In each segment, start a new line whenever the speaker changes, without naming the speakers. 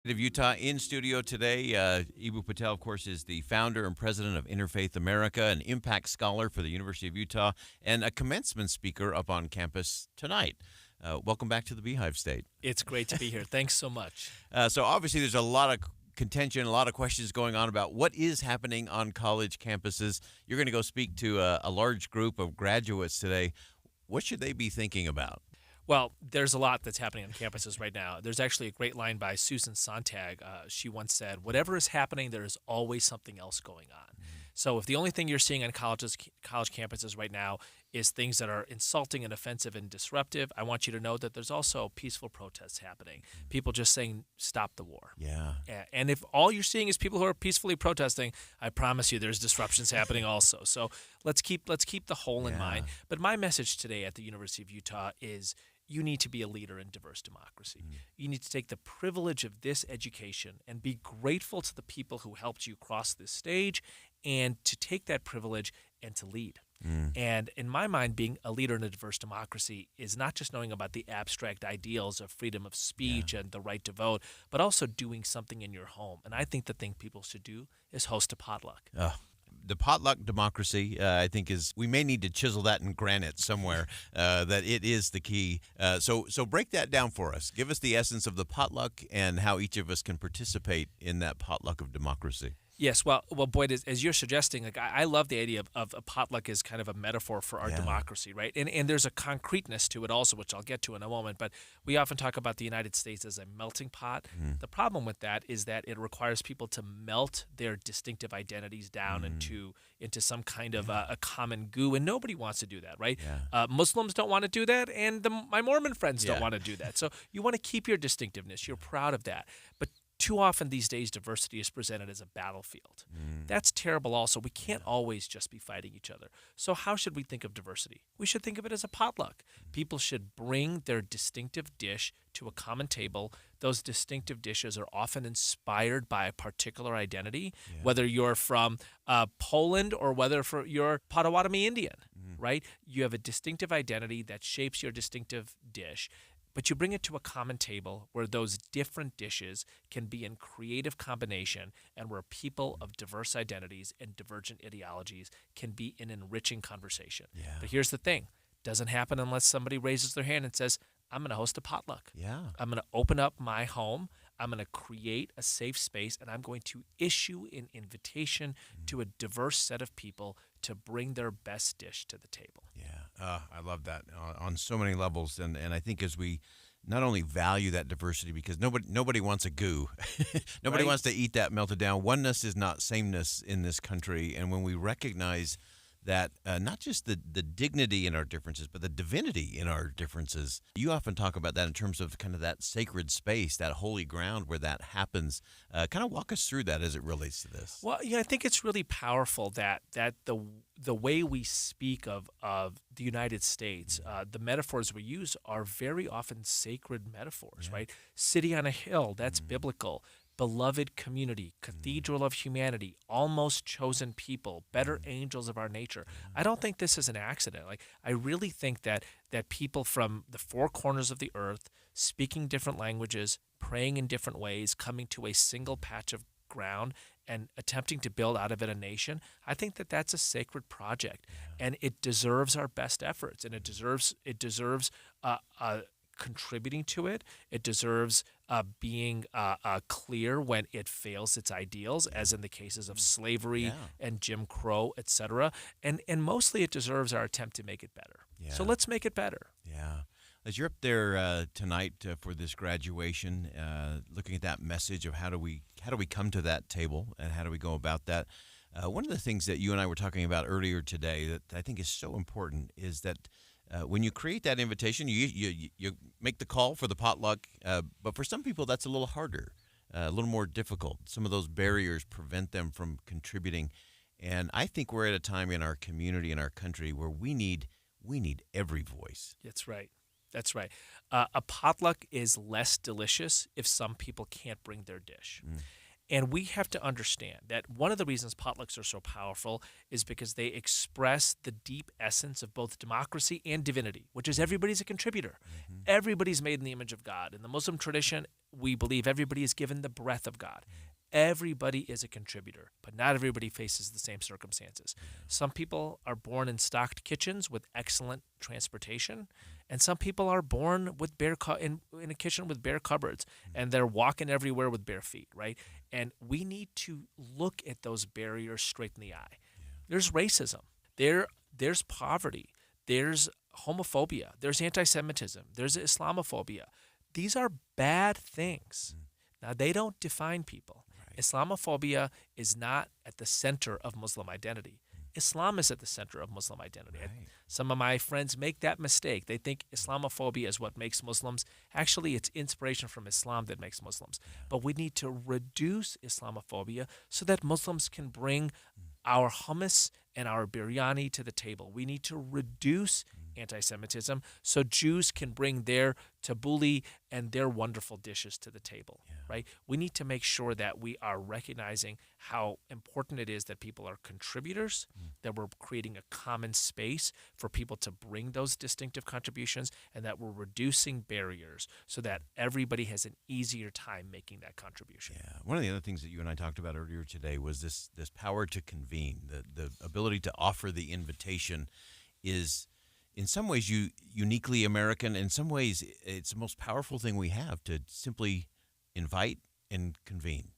Of Utah in studio today. Ibu Patel, of course, is the founder and president of Interfaith America, an impact scholar for the University of Utah, and a commencement speaker up on campus tonight. Welcome back to the Beehive State.
It's great to be here. Thanks so much.
So obviously, there's a lot of contention, a lot of questions going on about what is happening on college campuses. You're going to go speak to a large group of graduates today. What should they be thinking about?
Well, there's a lot that's happening on campuses right now. There's actually a great line by Susan Sontag. She once said, "Whatever is happening, there is always something else going on." So if the only thing you're seeing on college campuses right now is things that are insulting and offensive and disruptive, I want you to know that there's also peaceful protests happening. People just saying, "Stop the war."
Yeah.
And if all you're seeing is people who are peacefully protesting, I promise you there's disruptions happening also. So let's keep the whole in mind. But my message today at the University of Utah is you need to be a leader in diverse democracy. You need to take the privilege of this education and be grateful to the people who helped you cross this stage and to take that privilege and to lead. And in my mind, being a leader in a diverse democracy is not just knowing about the abstract ideals of freedom of speech and the right to vote, but also doing something in your home. And I think the thing people should do is host a potluck.
The potluck democracy, I think, is we may need to chisel that in granite somewhere. That it is the key. So break that down for us. Give us the essence of the potluck and how each of us can participate in that potluck of democracy.
Yes, well, Boyd, as you're suggesting, like I love the idea of a potluck as kind of a metaphor for our democracy, right? And there's a concreteness to it also, which I'll get to in a moment. But we often talk about the United States as a melting pot. The problem with that is that it requires people to melt their distinctive identities down into some kind of a common goo, and nobody wants to do that, right? Muslims don't want to do that, and my Mormon friends don't want to do that. So you want to keep your distinctiveness. You're proud of that, but too often these days, diversity is presented as a battlefield. That's terrible also. We can't always just be fighting each other. So how should we think of diversity? We should think of it as a potluck. People should bring their distinctive dish to a common table. Those distinctive dishes are often inspired by a particular identity, whether you're from Poland or whether you're Potawatomi Indian, right? You have a distinctive identity that shapes your distinctive dish. But you bring it to a common table where those different dishes can be in creative combination and where people of diverse identities and divergent ideologies can be in enriching conversation. But here's the thing. Doesn't happen unless somebody raises their hand and says, I'm going to host a potluck. I'm going to open up my home. I'm going to create a safe space, and I'm going to issue an invitation to a diverse set of people to bring their best dish to the table.
I love that on so many levels. And I think as we not only value that diversity, because nobody wants a goo. Nobody wants to eat that melted down. Oneness is not sameness in this country. And when we recognize that not just the dignity in our differences, but the divinity in our differences. You often talk about that in terms of kind of that sacred space, that holy ground where that happens. Kind of walk us through that as it relates to this.
Well, I think it's really powerful that the way we speak of the United States, the metaphors we use are very often sacred metaphors, right? City on a hill, that's biblical. Beloved community, cathedral of humanity, almost chosen people, better angels of our nature. I don't think this is an accident. Like, I really think that people from the four corners of the earth, speaking different languages, praying in different ways, coming to a single patch of ground and attempting to build out of it a nation, I think that that's a sacred project, and it deserves our best efforts, and it deserves contributing to it. It deserves being clear when it fails its ideals, as in the cases of slavery and Jim Crow, etc. And mostly it deserves our attempt to make it better. So let's make it better.
As you're up there tonight for this graduation, looking at that message of how do we come to that table and how do we go about that, one of the things that you and I were talking about earlier today that I think is so important is that when you create that invitation, you make the call for the potluck, but for some people that's a little harder, a little more difficult. Some of those barriers prevent them from contributing, and I think we're at a time in our community, in our country, where we need every voice.
That's right. A potluck is less delicious if some people can't bring their dish. And we have to understand that one of the reasons potlucks are so powerful is because they express the deep essence of both democracy and divinity, which is everybody's a contributor. Everybody's made in the image of God. In the Muslim tradition, we believe everybody is given the breath of God. Everybody is a contributor, but not everybody faces the same circumstances. Some people are born in stocked kitchens with excellent transportation, and some people are born with in a kitchen with bare cupboards, and they're walking everywhere with bare feet, right? And we need to look at those barriers straight in the eye. There's racism. There's poverty. There's homophobia. There's anti-Semitism. There's Islamophobia. These are bad things. Now, they don't define people. Islamophobia is not at the center of Muslim identity. Islam is at the center of Muslim identity. Some of my friends make that mistake. They think Islamophobia is what makes Muslims. Actually, it's inspiration from Islam that makes Muslims. But we need to reduce Islamophobia so that Muslims can bring our hummus and our biryani to the table. We need to reduce anti-Semitism so Jews can bring their tabbouleh and their wonderful dishes to the table, right? We need to make sure that we are recognizing how important it is that people are contributors, that we're creating a common space for people to bring those distinctive contributions, and that we're reducing barriers so that everybody has an easier time making that contribution.
Yeah. One of the other things that you and I talked about earlier today was this power to convene, the ability to offer the invitation is in some ways uniquely American. In some ways, it's the most powerful thing we have, to simply invite and convene.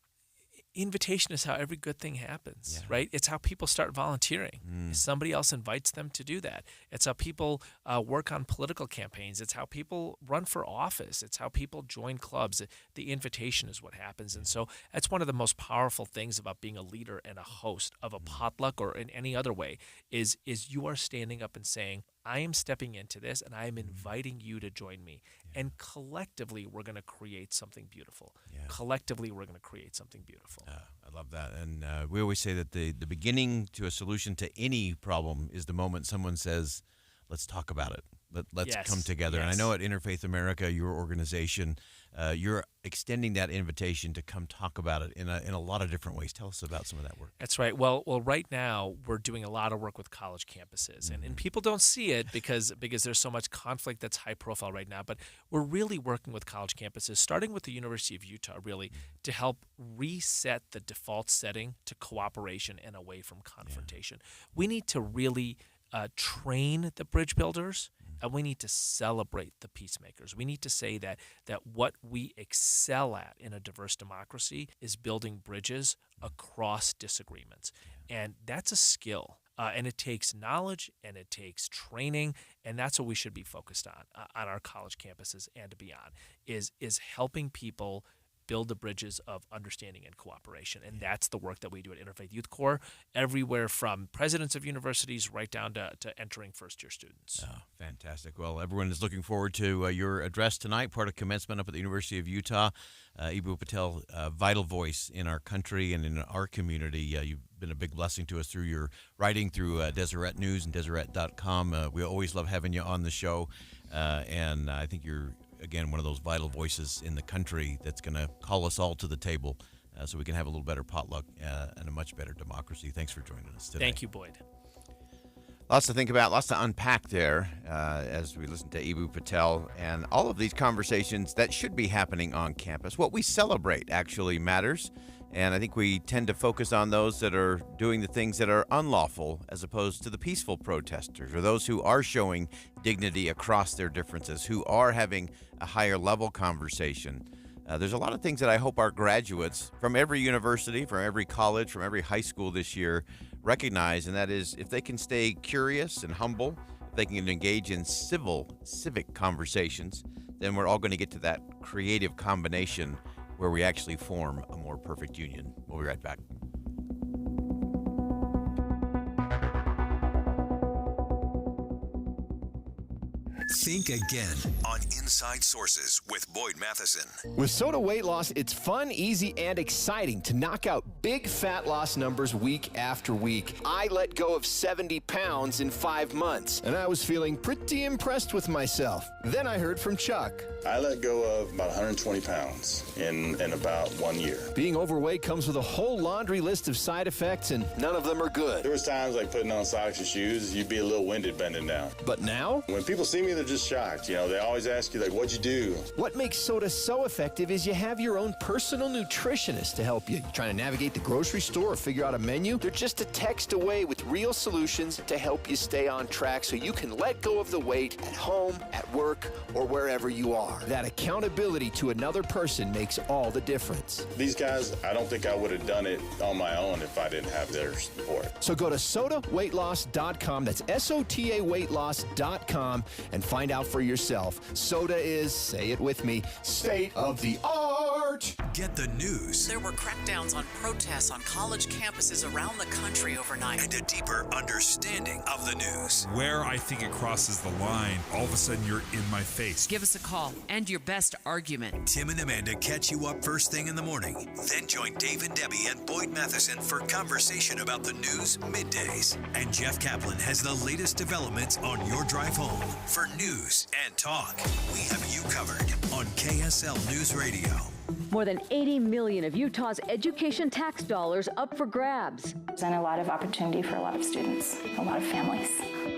Invitation is how every good thing happens, right? It's how people start volunteering. Somebody else invites them to do that. It's how people work on political campaigns. It's how people run for office. It's how people join clubs. The invitation is what happens. And so that's one of the most powerful things about being a leader and a host of a potluck or in any other way is you are standing up and saying, I am stepping into this and I am inviting you to join me. And collectively, we're going to create something beautiful. Collectively, we're going to create something beautiful.
I love that. And we always say that the beginning to a solution to any problem is the moment someone says, let's talk about it. Let's come together. And I know at Interfaith America, your organization, you're extending that invitation to come talk about it in a lot of different ways. Tell us about some of that work.
That's right. Well, right now we're doing a lot of work with college campuses, and people don't see it because there's so much conflict that's high profile right now. But we're really working with college campuses, starting with the University of Utah, really to help reset the default setting to cooperation and away from confrontation. We need to really train the bridge builders. And we need to celebrate the peacemakers. We need to say that what we excel at in a diverse democracy is building bridges across disagreements. And that's a skill. And it takes knowledge and it takes training. And that's what we should be focused on our college campuses and beyond, is helping people build the bridges of understanding and cooperation. And that's the work that we do at Interfaith Youth Corps, everywhere from presidents of universities right down to entering first-year students.
Oh, fantastic. Well, everyone is looking forward to your address tonight, part of commencement up at the University of Utah. Ibu Patel, vital voice in our country and in our community. You've been a big blessing to us through your writing through Deseret News and Deseret.com. We always love having you on the show, and I think you're again, one of those vital voices in the country that's going to call us all to the table so we can have a little better potluck and a much better democracy. Thanks for joining us today.
Thank you, Boyd.
Lots to think about, lots to unpack there as we listen to Ibu Patel and all of these conversations that should be happening on campus. What we celebrate actually matters, and I think we tend to focus on those that are doing the things that are unlawful as opposed to the peaceful protesters or those who are showing dignity across their differences, who are having a higher level conversation. There's a lot of things that I hope our graduates from every university, from every college, from every high school this year recognize, and that is if they can stay curious and humble, if they can engage in civic conversations, then we're all going to get to that creative combination where we actually form a more perfect union. We'll be right back.
Think again on Inside Sources with Boyd Matheson.
With Soda Weight Loss, it's fun, easy, and exciting to knock out big fat loss numbers week after week. I let go of 70 pounds in 5 months, and I was feeling pretty impressed with myself. Then I heard from Chuck.
I let go of about 120 pounds in about 1 year.
Being overweight comes with a whole laundry list of side effects, and none of them are good.
There was times like putting on socks and shoes, you'd be a little winded bending down.
But now?
When people see me, they're just shocked. You know, they always ask you, like, what'd you do?
What makes soda so effective is you have your own personal nutritionist to help you. You're trying to navigate the grocery store or figure out a menu? They're just a text away with real solutions to help you stay on track so you can let go of the weight at home, at work, or wherever you are. That accountability to another person makes all the difference.
These guys, I don't think I would have done it on my own if I didn't have their support.
So go to sodaweightloss.com. That's SOTA weightloss.com and find out for yourself. Soda is, say it with me, state of the art.
Get the news
There were crackdowns on protests on college campuses around the country overnight.
and a deeper understanding of the news.
Where I think it crosses the line, all of a sudden you're in my face.
Give us a call and your best argument.
Tim and Amanda catch you up first thing in the morning. Then join Dave and Debbie and Boyd Matheson for conversation about the news middays. And Jeff Caplan has the latest developments on your drive home. For news and talk, we have you covered on KSL News Radio.
More than 80 million of Utah's education tax dollars up for grabs.
And a lot of opportunity for a lot of students, a lot of families.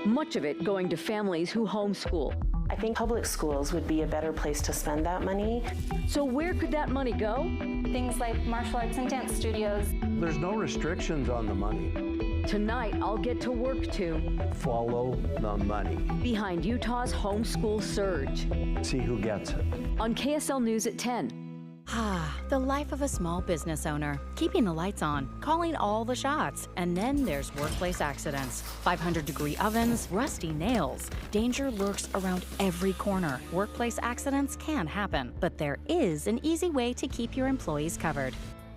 Much of it going to families who homeschool.
I think public schools would be a better place to spend that money.
So where could that money go?
Things like martial arts and dance studios.
There's no restrictions on the money.
Tonight, I'll get to work to
Follow the money.
behind Utah's homeschool surge.
See who gets it.
On KSL News at 10.
The life of a small business owner. Keeping the lights on, calling all the shots. And then there's workplace accidents. 500-degree ovens, rusty nails. Danger lurks around every corner. Workplace accidents can happen, but there is an easy way to keep your employees covered.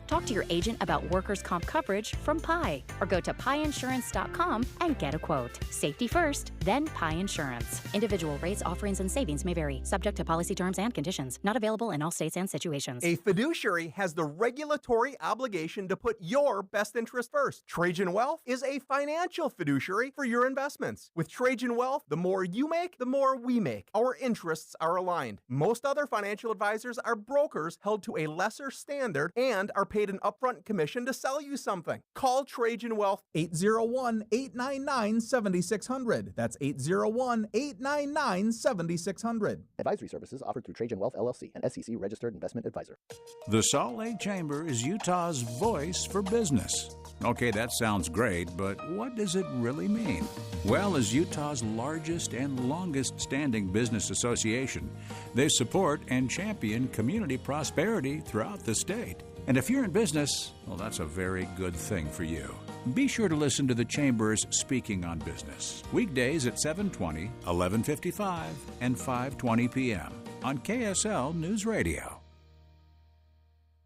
Talk to your agent about workers' comp coverage from Pi, or go to piinsurance.com and get a quote. Safety first, then Pi Insurance. Individual rates, offerings, and savings may vary, subject to policy terms and conditions. Not available in all states and situations.
A fiduciary has the regulatory obligation to put your best interest first. Trajan Wealth is a financial fiduciary for your investments. With Trajan Wealth, the more you make, the more we make. Our interests are aligned. Most other financial advisors are brokers held to a lesser standard and are paid an upfront commission to sell you something. Call Trajan Wealth 801-899-7600. That's 801-899-7600.
Advisory services offered through Trajan Wealth LLC, an SEC registered investment advisor.
The Salt Lake Chamber is Utah's voice for business. Okay, that sounds great, but what does it really mean? Well, as Utah's largest and longest standing business association, they support and champion community prosperity throughout the state. And if you're in business, well, that's a very good thing for you. Be sure to listen to the Chamber's Speaking on Business, weekdays at 7:20, 11:55, and 5:20 p.m. on KSL News Radio.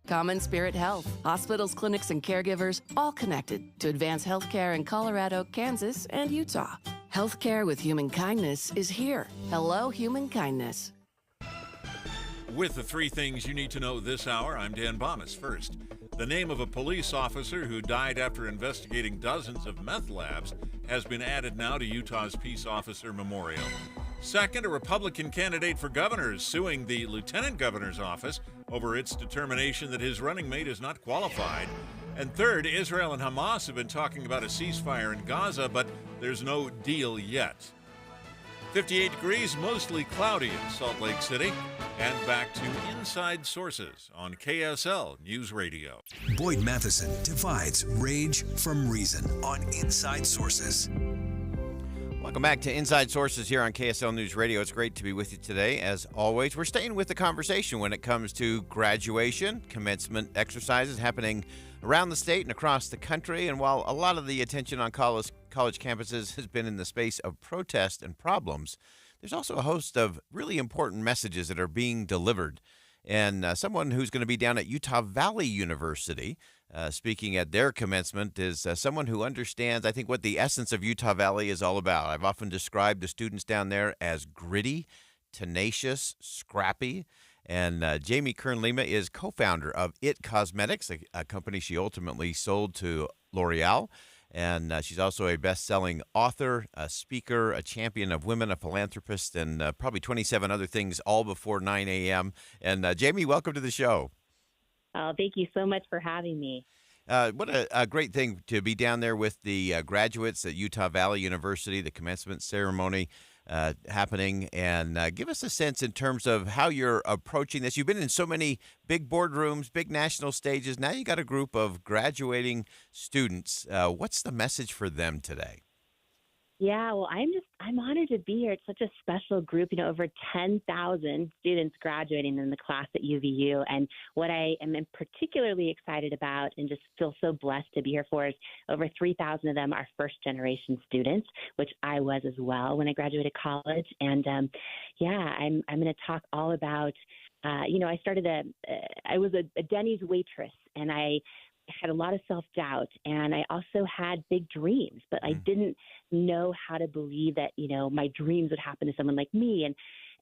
Common Spirit Health. Hospitals, clinics, and caregivers all connected to advance healthcare in Colorado, Kansas, and Utah. Healthcare with human kindness is here. Hello, human kindness.
With the three things you need to know this hour, I'm Dan Bomas. First, the name of a police officer who died after investigating dozens of meth labs has been added now to Utah's Peace Officer Memorial. Second, a Republican candidate for governor is suing the lieutenant governor's office over its determination that his running mate is not qualified. And third, Israel and Hamas have been talking about a ceasefire in Gaza, but there's no deal yet. 58 degrees, mostly cloudy in Salt Lake City. And back to Inside Sources on KSL News Radio.
Boyd Matheson divides rage from reason on Inside Sources.
Welcome back to Inside Sources here on KSL News Radio. It's great to be with you today. As always, we're staying with the conversation when it comes to graduation, commencement exercises happening around the state and across the country. And while a lot of the attention on college campuses has been in the space of protest and problems, there's also a host of really important messages that are being delivered. And someone who's going to be down at Utah Valley University speaking at their commencement is someone who understands, I think, what the essence of Utah Valley is all about. I've often described the students down there as gritty, tenacious, scrappy, And Jamie Kern-Lima is co-founder of It Cosmetics, a company she ultimately sold to L'Oreal. And she's also a best-selling author, a speaker, a champion of women, a philanthropist, and probably 27 other things, all before 9 a.m. And Jamie, welcome to the show.
Oh, thank you so much for having me.
What a great thing to be down there with the graduates at Utah Valley University, the commencement ceremony happening. And give us a sense in terms of how you're approaching this. You've been in so many big boardrooms, big national stages. Now you got a group of graduating students. What's the message for them today?
Yeah, well, I'm honored to be here. It's such a special group, over 10,000 students graduating in the class at UVU. And what I am particularly excited about and just feel so blessed to be here for is over 3,000 of them are first generation students, which I was as well when I graduated college. And I'm going to talk all about, I was a Denny's waitress, and I had a lot of self-doubt, and I also had big dreams, but I didn't know how to believe that, my dreams would happen to someone like me.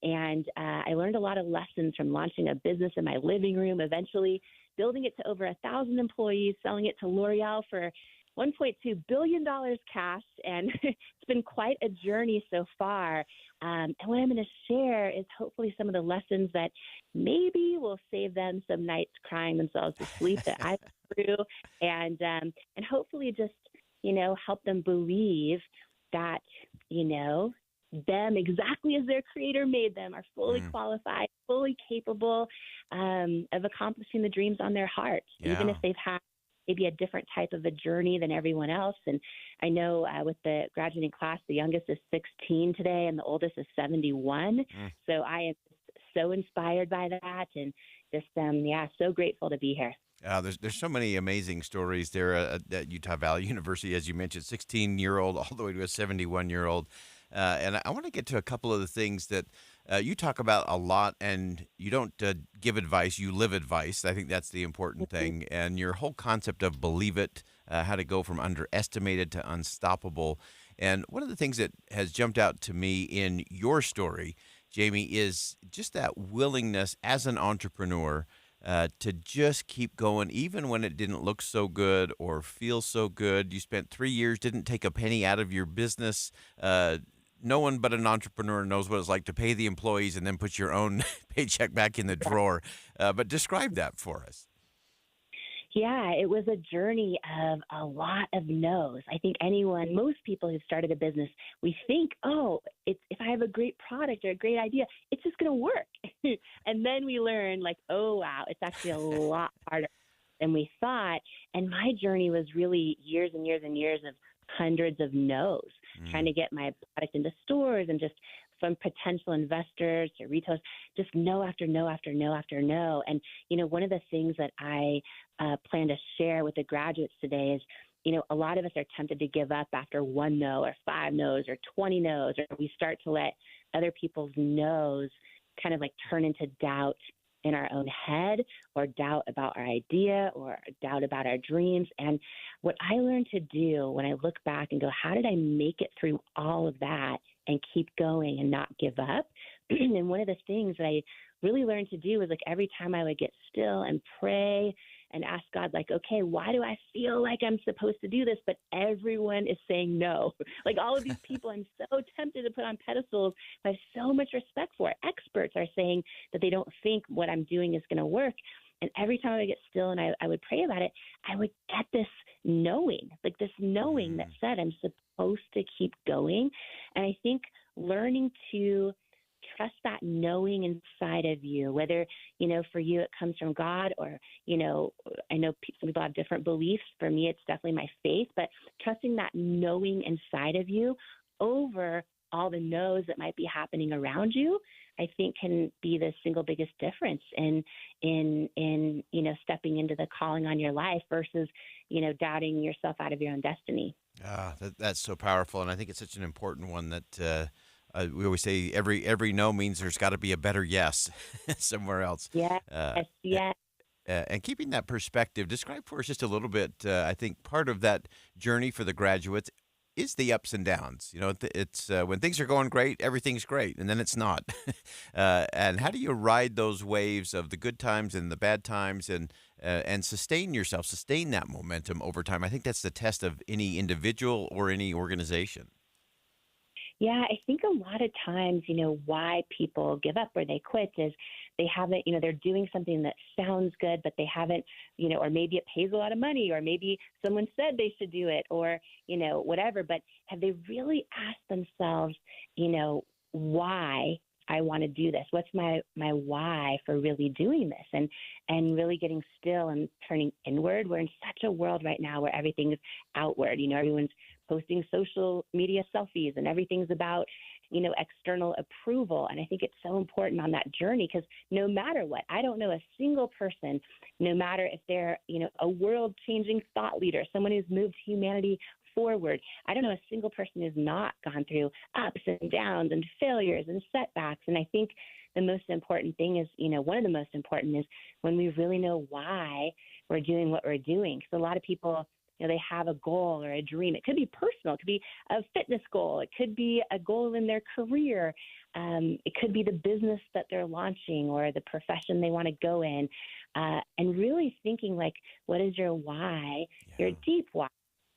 And I learned a lot of lessons from launching a business in my living room, eventually building it to over 1,000 employees, selling it to L'Oreal for $1.2 billion cash. And it's been quite a journey so far. And what I'm going to share is hopefully some of the lessons that maybe will save them some nights crying themselves to sleep that I've been through, and hopefully just, help them believe that, them exactly as their creator made them are fully qualified, fully capable of accomplishing the dreams on their heart, even if they've had maybe a different type of a journey than everyone else. And I know with the graduating class, the youngest is 16 today and the oldest is 71. So I am so inspired by that, and just, so grateful to be here.
There's so many amazing stories there at Utah Valley University, as you mentioned, 16-year-old all the way to a 71-year-old. And I want to get to a couple of the things that you talk about a lot, and you don't give advice, you live advice. I think that's the important thing. And your whole concept of believe it, how to go from underestimated to unstoppable. And one of the things that has jumped out to me in your story, Jamie, is just that willingness as an entrepreneur to just keep going, even when it didn't look so good or feel so good. You spent 3 years, didn't take a penny out of your business. No one but an entrepreneur knows what it's like to pay the employees and then put your own paycheck back in the drawer. But describe that for us.
Yeah, it was a journey of a lot of no's. I think most people who've started a business, we think, if I have a great product or a great idea, it's just going to work. And then we learn wow, it's actually a lot harder than we thought. And my journey was really years and years and years of hundreds of no's, trying to get my product into stores, and just from potential investors to retailers, just no after no after no after no. And, one of the things that I plan to share with the graduates today is, a lot of us are tempted to give up after 1 no or 5 no's or 20 no's, or we start to let other people's no's kind of turn into doubt in our own head, or doubt about our idea, or doubt about our dreams. And what I learned to do when I look back and go, how did I make it through all of that and keep going and not give up? And one of the things that I really learned to do was every time I would get still and pray and ask God, okay, why do I feel like I'm supposed to do this, but everyone is saying no? All of these people I'm so tempted to put on pedestals, I have so much respect for. Experts are saying that they don't think what I'm doing is going to work. And every time I would get still and I would pray about it, I would get this knowing, that said I'm supposed to keep going. And I think learning to trust that knowing inside of you, whether, for you it comes from God, or, I know some people have different beliefs. For me, it's definitely my faith, but trusting that knowing inside of you over all the no's that might be happening around you, I think can be the single biggest difference in stepping into the calling on your life versus, doubting yourself out of your own destiny.
That's so powerful. And I think it's such an important one that, we always say every no means there's got to be a better yes somewhere else.
Yes.
And keeping that perspective, describe for us just a little bit, I think part of that journey for the graduates is the ups and downs. It's when things are going great, everything's great, and then it's not. And how do you ride those waves of the good times and the bad times, and sustain yourself, sustain that momentum over time? I think that's the test of any individual or any organization.
Yeah, I think a lot of times, why people give up or they quit is they haven't, they're doing something that sounds good, but they haven't, or maybe it pays a lot of money, or maybe someone said they should do it, or, whatever. But have they really asked themselves, why I want to do this? What's my why for really doing this? And really getting still and turning inward. We're in such a world right now where everything is outward. Everyone's posting social media selfies and everything's about, external approval. And I think it's so important on that journey, because no matter what, I don't know a single person, no matter if they're, a world-changing thought leader, someone who's moved humanity forward. I don't know a single person who's not gone through ups and downs and failures and setbacks. And I think the most important thing is, one of the most important is when we really know why we're doing what we're doing. Because a lot of people, they have a goal or a dream. It could be personal. It could be a fitness goal. It could be a goal in their career. It could be the business that they're launching or the profession they want to go in. And really thinking like, what is your why, your deep why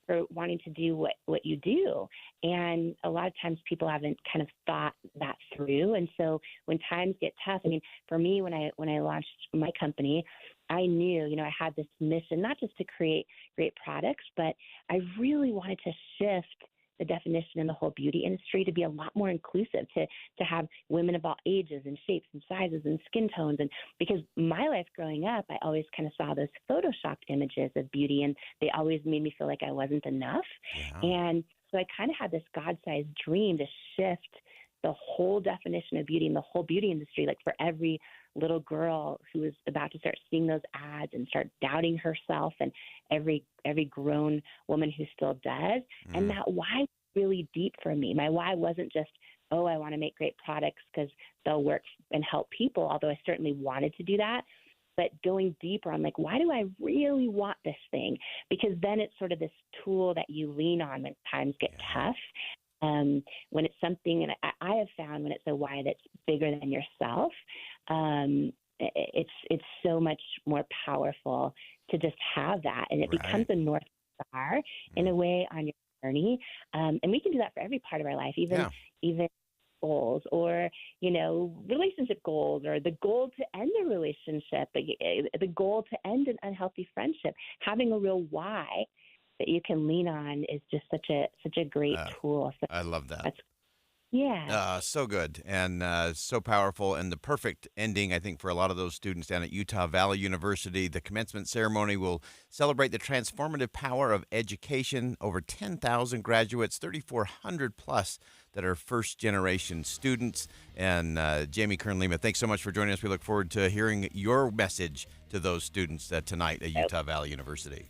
for wanting to do what you do? And a lot of times people haven't kind of thought that through. And so when times get tough, for me, when I launched my company, I knew, I had this mission, not just to create great products, but I really wanted to shift the definition in the whole beauty industry to be a lot more inclusive, to have women of all ages and shapes and sizes and skin tones. And because my life growing up, I always kind of saw those photoshopped images of beauty, and they always made me feel like I wasn't enough. Yeah. And so I kind of had this God-sized dream to shift the whole definition of beauty and the whole beauty industry, like for every little girl who is about to start seeing those ads and start doubting herself, and every grown woman who still does. And that why was really deep for me. My why wasn't just, I want to make great products because they'll work and help people, although I certainly wanted to do that. But going deeper on, like, why do I really want this thing? Because then it's sort of this tool that you lean on when times get tough. When it's something, and I have found when it's a why that's bigger than yourself, it's so much more powerful to just have that, and it becomes a North Star in a way on your journey. And we can do that for every part of our life, even goals, or relationship goals, or the goal to end a relationship, the goal to end an unhealthy friendship. Having a real why that you can lean on is just such a great tool. So
I love that. So good and so powerful, and the perfect ending, I think, for a lot of those students down at Utah Valley University. The commencement ceremony will celebrate the transformative power of education. Over 10,000 graduates, 3,400 plus that are first-generation students. And Jamie Kern-Lima, thanks so much for joining us. We look forward to hearing your message to those students tonight at Utah Valley University.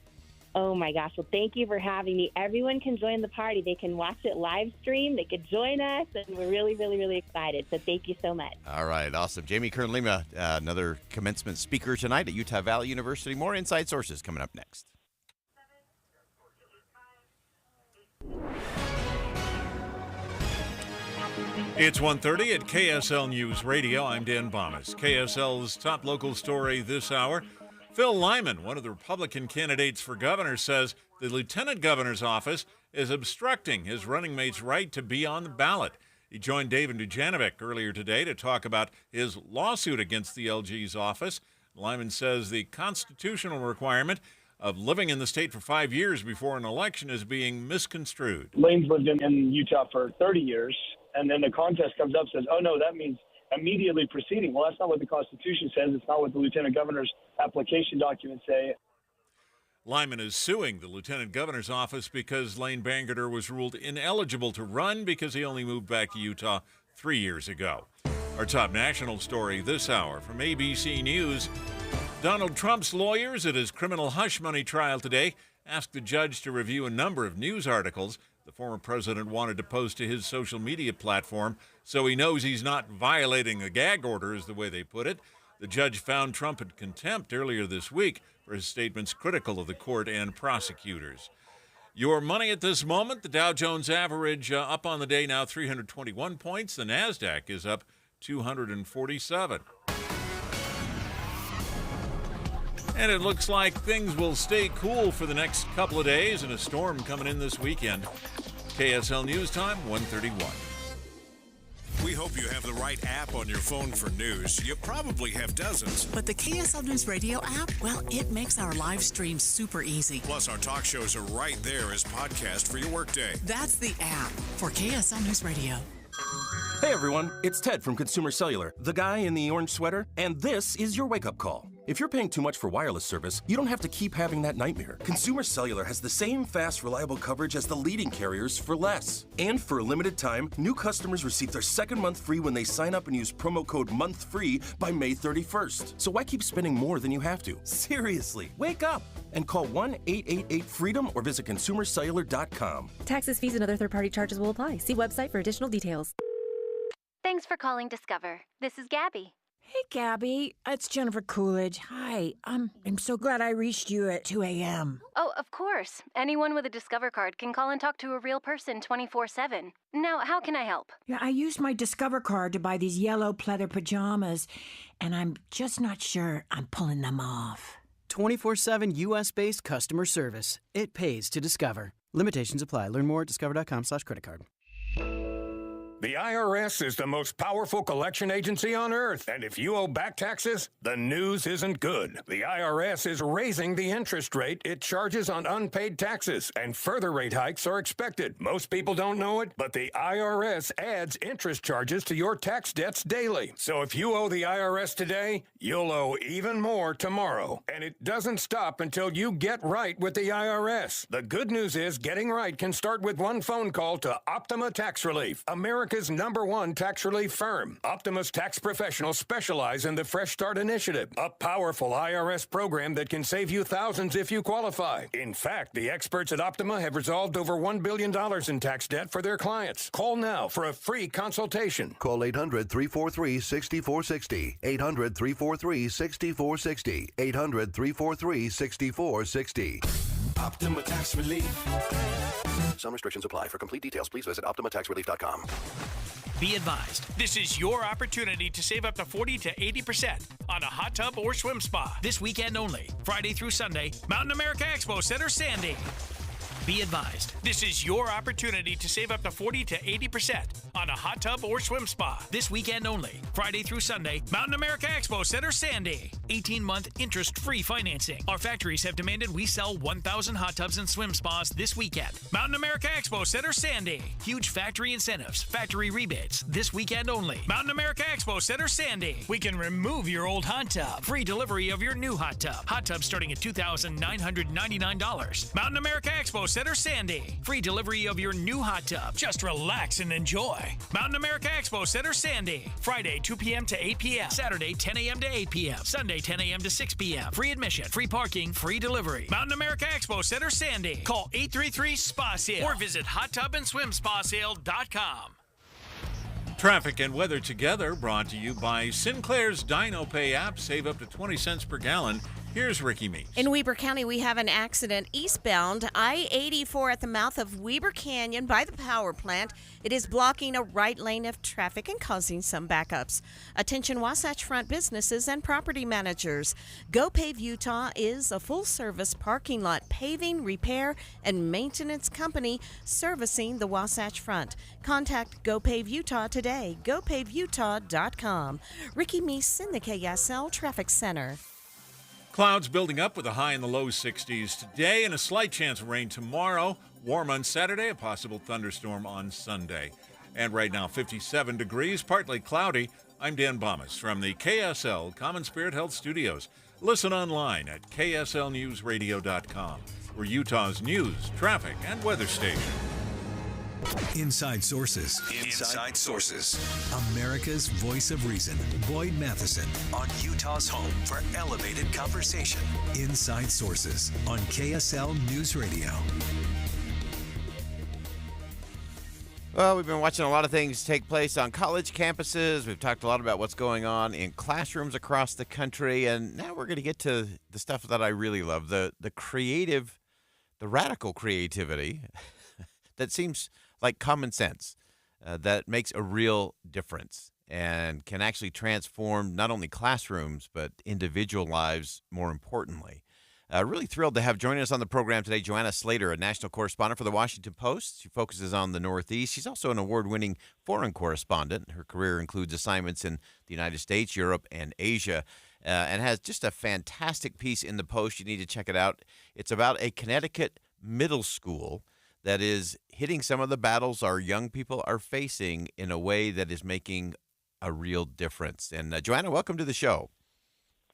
Oh my gosh. Well, thank you for having me. Everyone can join the party. They can watch it live stream. They could join us, and we're really, really, really excited. So thank you so much.
All right. Awesome. Jamie Kern-Lima, another commencement speaker tonight at Utah Valley University. More Inside Sources coming up next.
It's 1:30 at KSL News Radio. I'm Dan Bomas. KSL's top local story this hour. Phil Lyman, one of the Republican candidates for governor, says the lieutenant governor's office is obstructing his running mate's right to be on the ballot. He joined David Dujanovic earlier today to talk about his lawsuit against the LG's office. Lyman says the constitutional requirement of living in the state for 5 years before an election is being misconstrued.
Lane's lived in Utah for 30 years, and then the contest comes up and says, oh, no, that means immediately proceeding. Well, that's not what the Constitution says. It's not what the lieutenant governor's application documents say.
Lyman is suing the lieutenant governor's office because Lane Bangerter was ruled ineligible to run because he only moved back to Utah 3 years ago. Our top national story this hour from ABC News. Donald Trump's lawyers at his criminal hush money trial today asked the judge to review a number of news articles the former president wanted to post to his social media platform so he knows he's not violating a gag order, is the way they put it. The judge found Trump in contempt earlier this week for his statements critical of the court and prosecutors. Your money at this moment, the Dow Jones average up on the day now 321 points. The NASDAQ is up 247. And it looks like things will stay cool for the next couple of days and a storm coming in this weekend. KSL News Time, 1:31.
We hope you have the right app on your phone for news. You probably have dozens.
But the KSL News Radio app, well, it makes our live stream super easy.
Plus, our talk shows are right there as podcast for your workday.
That's the app for KSL News Radio.
Hey everyone, it's Ted from Consumer Cellular, the guy in the orange sweater, and this is your wake-up call. If you're paying too much for wireless service, you don't have to keep having that nightmare. Consumer Cellular has the same fast, reliable coverage as the leading carriers for less. And for a limited time, new customers receive their second month free when they sign up and use promo code MONTHFREE by May 31st. So why keep spending more than you have to? Seriously, wake up and call 1-888-FREEDOM or visit consumercellular.com.
Taxes, fees, and other third-party charges will apply. See website for additional details.
Thanks for calling Discover. This is Gabby.
Hey, Gabby. It's Jennifer Coolidge. Hi. I'm so glad I reached you at 2 a.m.
Oh, of course. Anyone with a Discover card can call and talk to a real person 24/7. Now, how can I help?
Yeah, I used my Discover card to buy these yellow pleather pajamas, and I'm just not sure I'm pulling them off.
24/7 U.S.-based customer service. It pays to Discover. Limitations apply. Learn more at discover.com/creditcard.
The IRS is the most powerful collection agency on earth, and if you owe back taxes, the news isn't good. The IRS is raising the interest rate it charges on unpaid taxes, and further rate hikes are expected. Most people don't know it, but the IRS adds interest charges to your tax debts daily. So if you owe the IRS today, you'll owe even more tomorrow. And it doesn't stop until you get right with the IRS. The good news is getting right can start with one phone call to Optima Tax Relief, America's #1 tax relief firm. Optima's tax professionals specialize in the Fresh Start Initiative, a powerful IRS program that can save you thousands if you qualify. In fact, the experts at Optima have resolved over $1 billion in tax debt for their clients. Call now for a free consultation.
Call 800-343-6460. 800-343-6460. 800-343-6460.
Optima Tax Relief.
Some restrictions apply. For complete details, please visit OptimaTaxRelief.com.
Be advised, this is your opportunity to save up to 40 to 80% on a hot tub or swim spa. This weekend only, Friday through Sunday, Mountain America Expo Center, Sandy. Be advised, this is your opportunity to save up to 40 to 80% on a hot tub or swim spa. This weekend only, Friday through Sunday, Mountain America Expo Center, Sandy. 18-month interest-free financing. Our factories have demanded we sell 1,000 hot tubs and swim spas this weekend. Mountain America Expo Center, Sandy. Huge factory incentives, factory rebates. This weekend only, Mountain America Expo Center, Sandy. We can remove your old hot tub. Free delivery of your new hot tub. Hot tub starting at $2,999. Mountain America Expo Center, Sandy. Free delivery of your new hot tub. Just relax and enjoy. Mountain America Expo Center, Sandy. Friday, 2 p.m. to 8 p.m. Saturday, 10 a.m. to 8 p.m. Sunday, 10 a.m. to 6 p.m. Free admission, free parking, free delivery. Mountain America Expo Center, Sandy. Call 833-SPA-SALE or visit hottubandSwimSpaSale.com.
Traffic and weather together brought to you by Sinclair's DinoPay app. Save up to 20 cents per gallon. Here's Ricky Meeks.
In Weber County, we have an accident eastbound I-84 at the mouth of Weber Canyon by the power plant. It is blocking a right lane of traffic and causing some backups. Attention Wasatch Front businesses and property managers. GoPave Utah is a full-service parking lot paving, repair, and maintenance company servicing the Wasatch Front. Contact GoPave Utah today. GoPaveUtah.com. Ricky Meese in the KSL Traffic Center.
Clouds building up with a high in the low 60s today and a slight chance of rain tomorrow. Warm on Saturday, a possible thunderstorm on Sunday. And right now, 57 degrees, partly cloudy. I'm Dan Bomas from the KSL Common Spirit Health Studios. Listen online at kslnewsradio.com. We're Utah's news, traffic, and weather station.
Inside Sources. Inside Sources. America's voice of reason. Boyd Matheson on Utah's home for elevated conversation. Inside Sources on KSL News Radio.
Well, we've been watching a lot of things take place on college campuses. We've talked a lot about what's going on in classrooms across the country. And now we're going to get to the stuff that I really love, the creative the radical creativity that seems like common sense, that makes a real difference and can actually transform not only classrooms, but individual lives more importantly. Really thrilled to have joining us on the program today Joanna Slater, a national correspondent for the Washington Post. She focuses on the Northeast. She's also an award-winning foreign correspondent. Her career includes assignments in the United States, Europe, and Asia, and has just a fantastic piece in the Post. You need to check it out. It's about a Connecticut middle school that is hitting some of the battles our young people are facing in a way that is making a real difference. And Joanna, welcome to the show.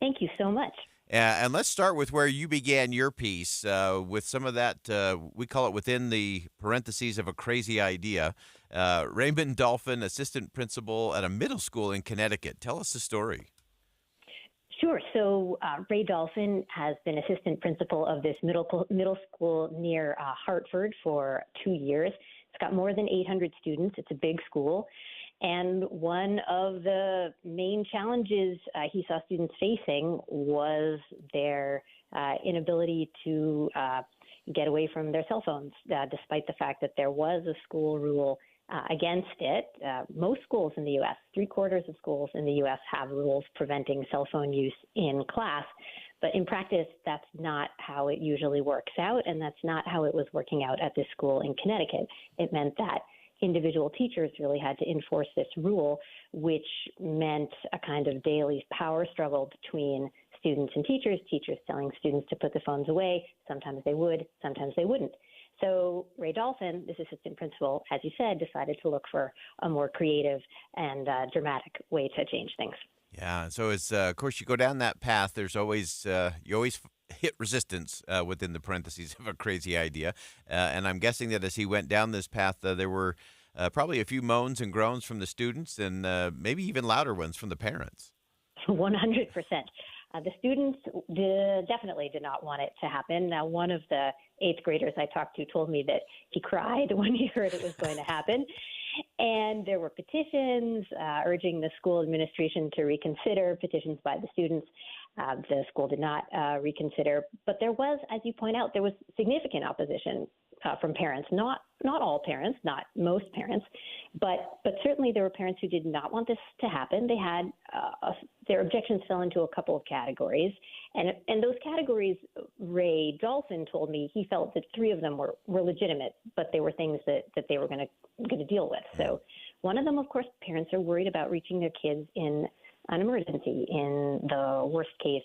Thank you so much.
And let's start with where you began your piece with some of that, we call it within the parentheses of a crazy idea. Raymond Dolphin, assistant principal at a middle school in Connecticut. Tell us the story.
Sure. So Ray Dolphin has been assistant principal of this middle school near Hartford for 2 years. It's got more than 800 students. It's a big school. And one of the main challenges he saw students facing was their inability to get away from their cell phones, despite the fact that there was a school rule against it. Most schools in the U.S., 3/4 of schools in the U.S. have rules preventing cell phone use in class. But in practice, that's not how it usually works out, and that's not how it was working out at this school in Connecticut. It meant that individual teachers really had to enforce this rule, which meant a kind of daily power struggle between students and teachers telling students to put the phones away. Sometimes they would, sometimes they wouldn't. So Ray Dolphin, this assistant principal, as you said, decided to look for a more creative and dramatic way to change things.
Yeah, so as of course you go down that path, there's always you always hit resistance within the parentheses of a crazy idea, and I'm guessing that as he went down this path, there were probably a few moans and groans from the students, and maybe even louder ones from the parents.
100%. The students definitely did not want it to happen. Now, one of the 8th graders I talked to told me that he cried when he heard it was going to happen. And there were petitions urging the school administration to reconsider, petitions by the students. The school did not reconsider. But there was, as you point out, there was significant opposition from parents. Not all parents, not most parents, but certainly there were parents who did not want this to happen. They had their objections fell into a couple of categories, and those categories, Ray Dolphin told me he felt that 3 of them were legitimate, but they were things that they were going to deal with. So one of them, of course, parents are worried about reaching their kids in an emergency, in the worst case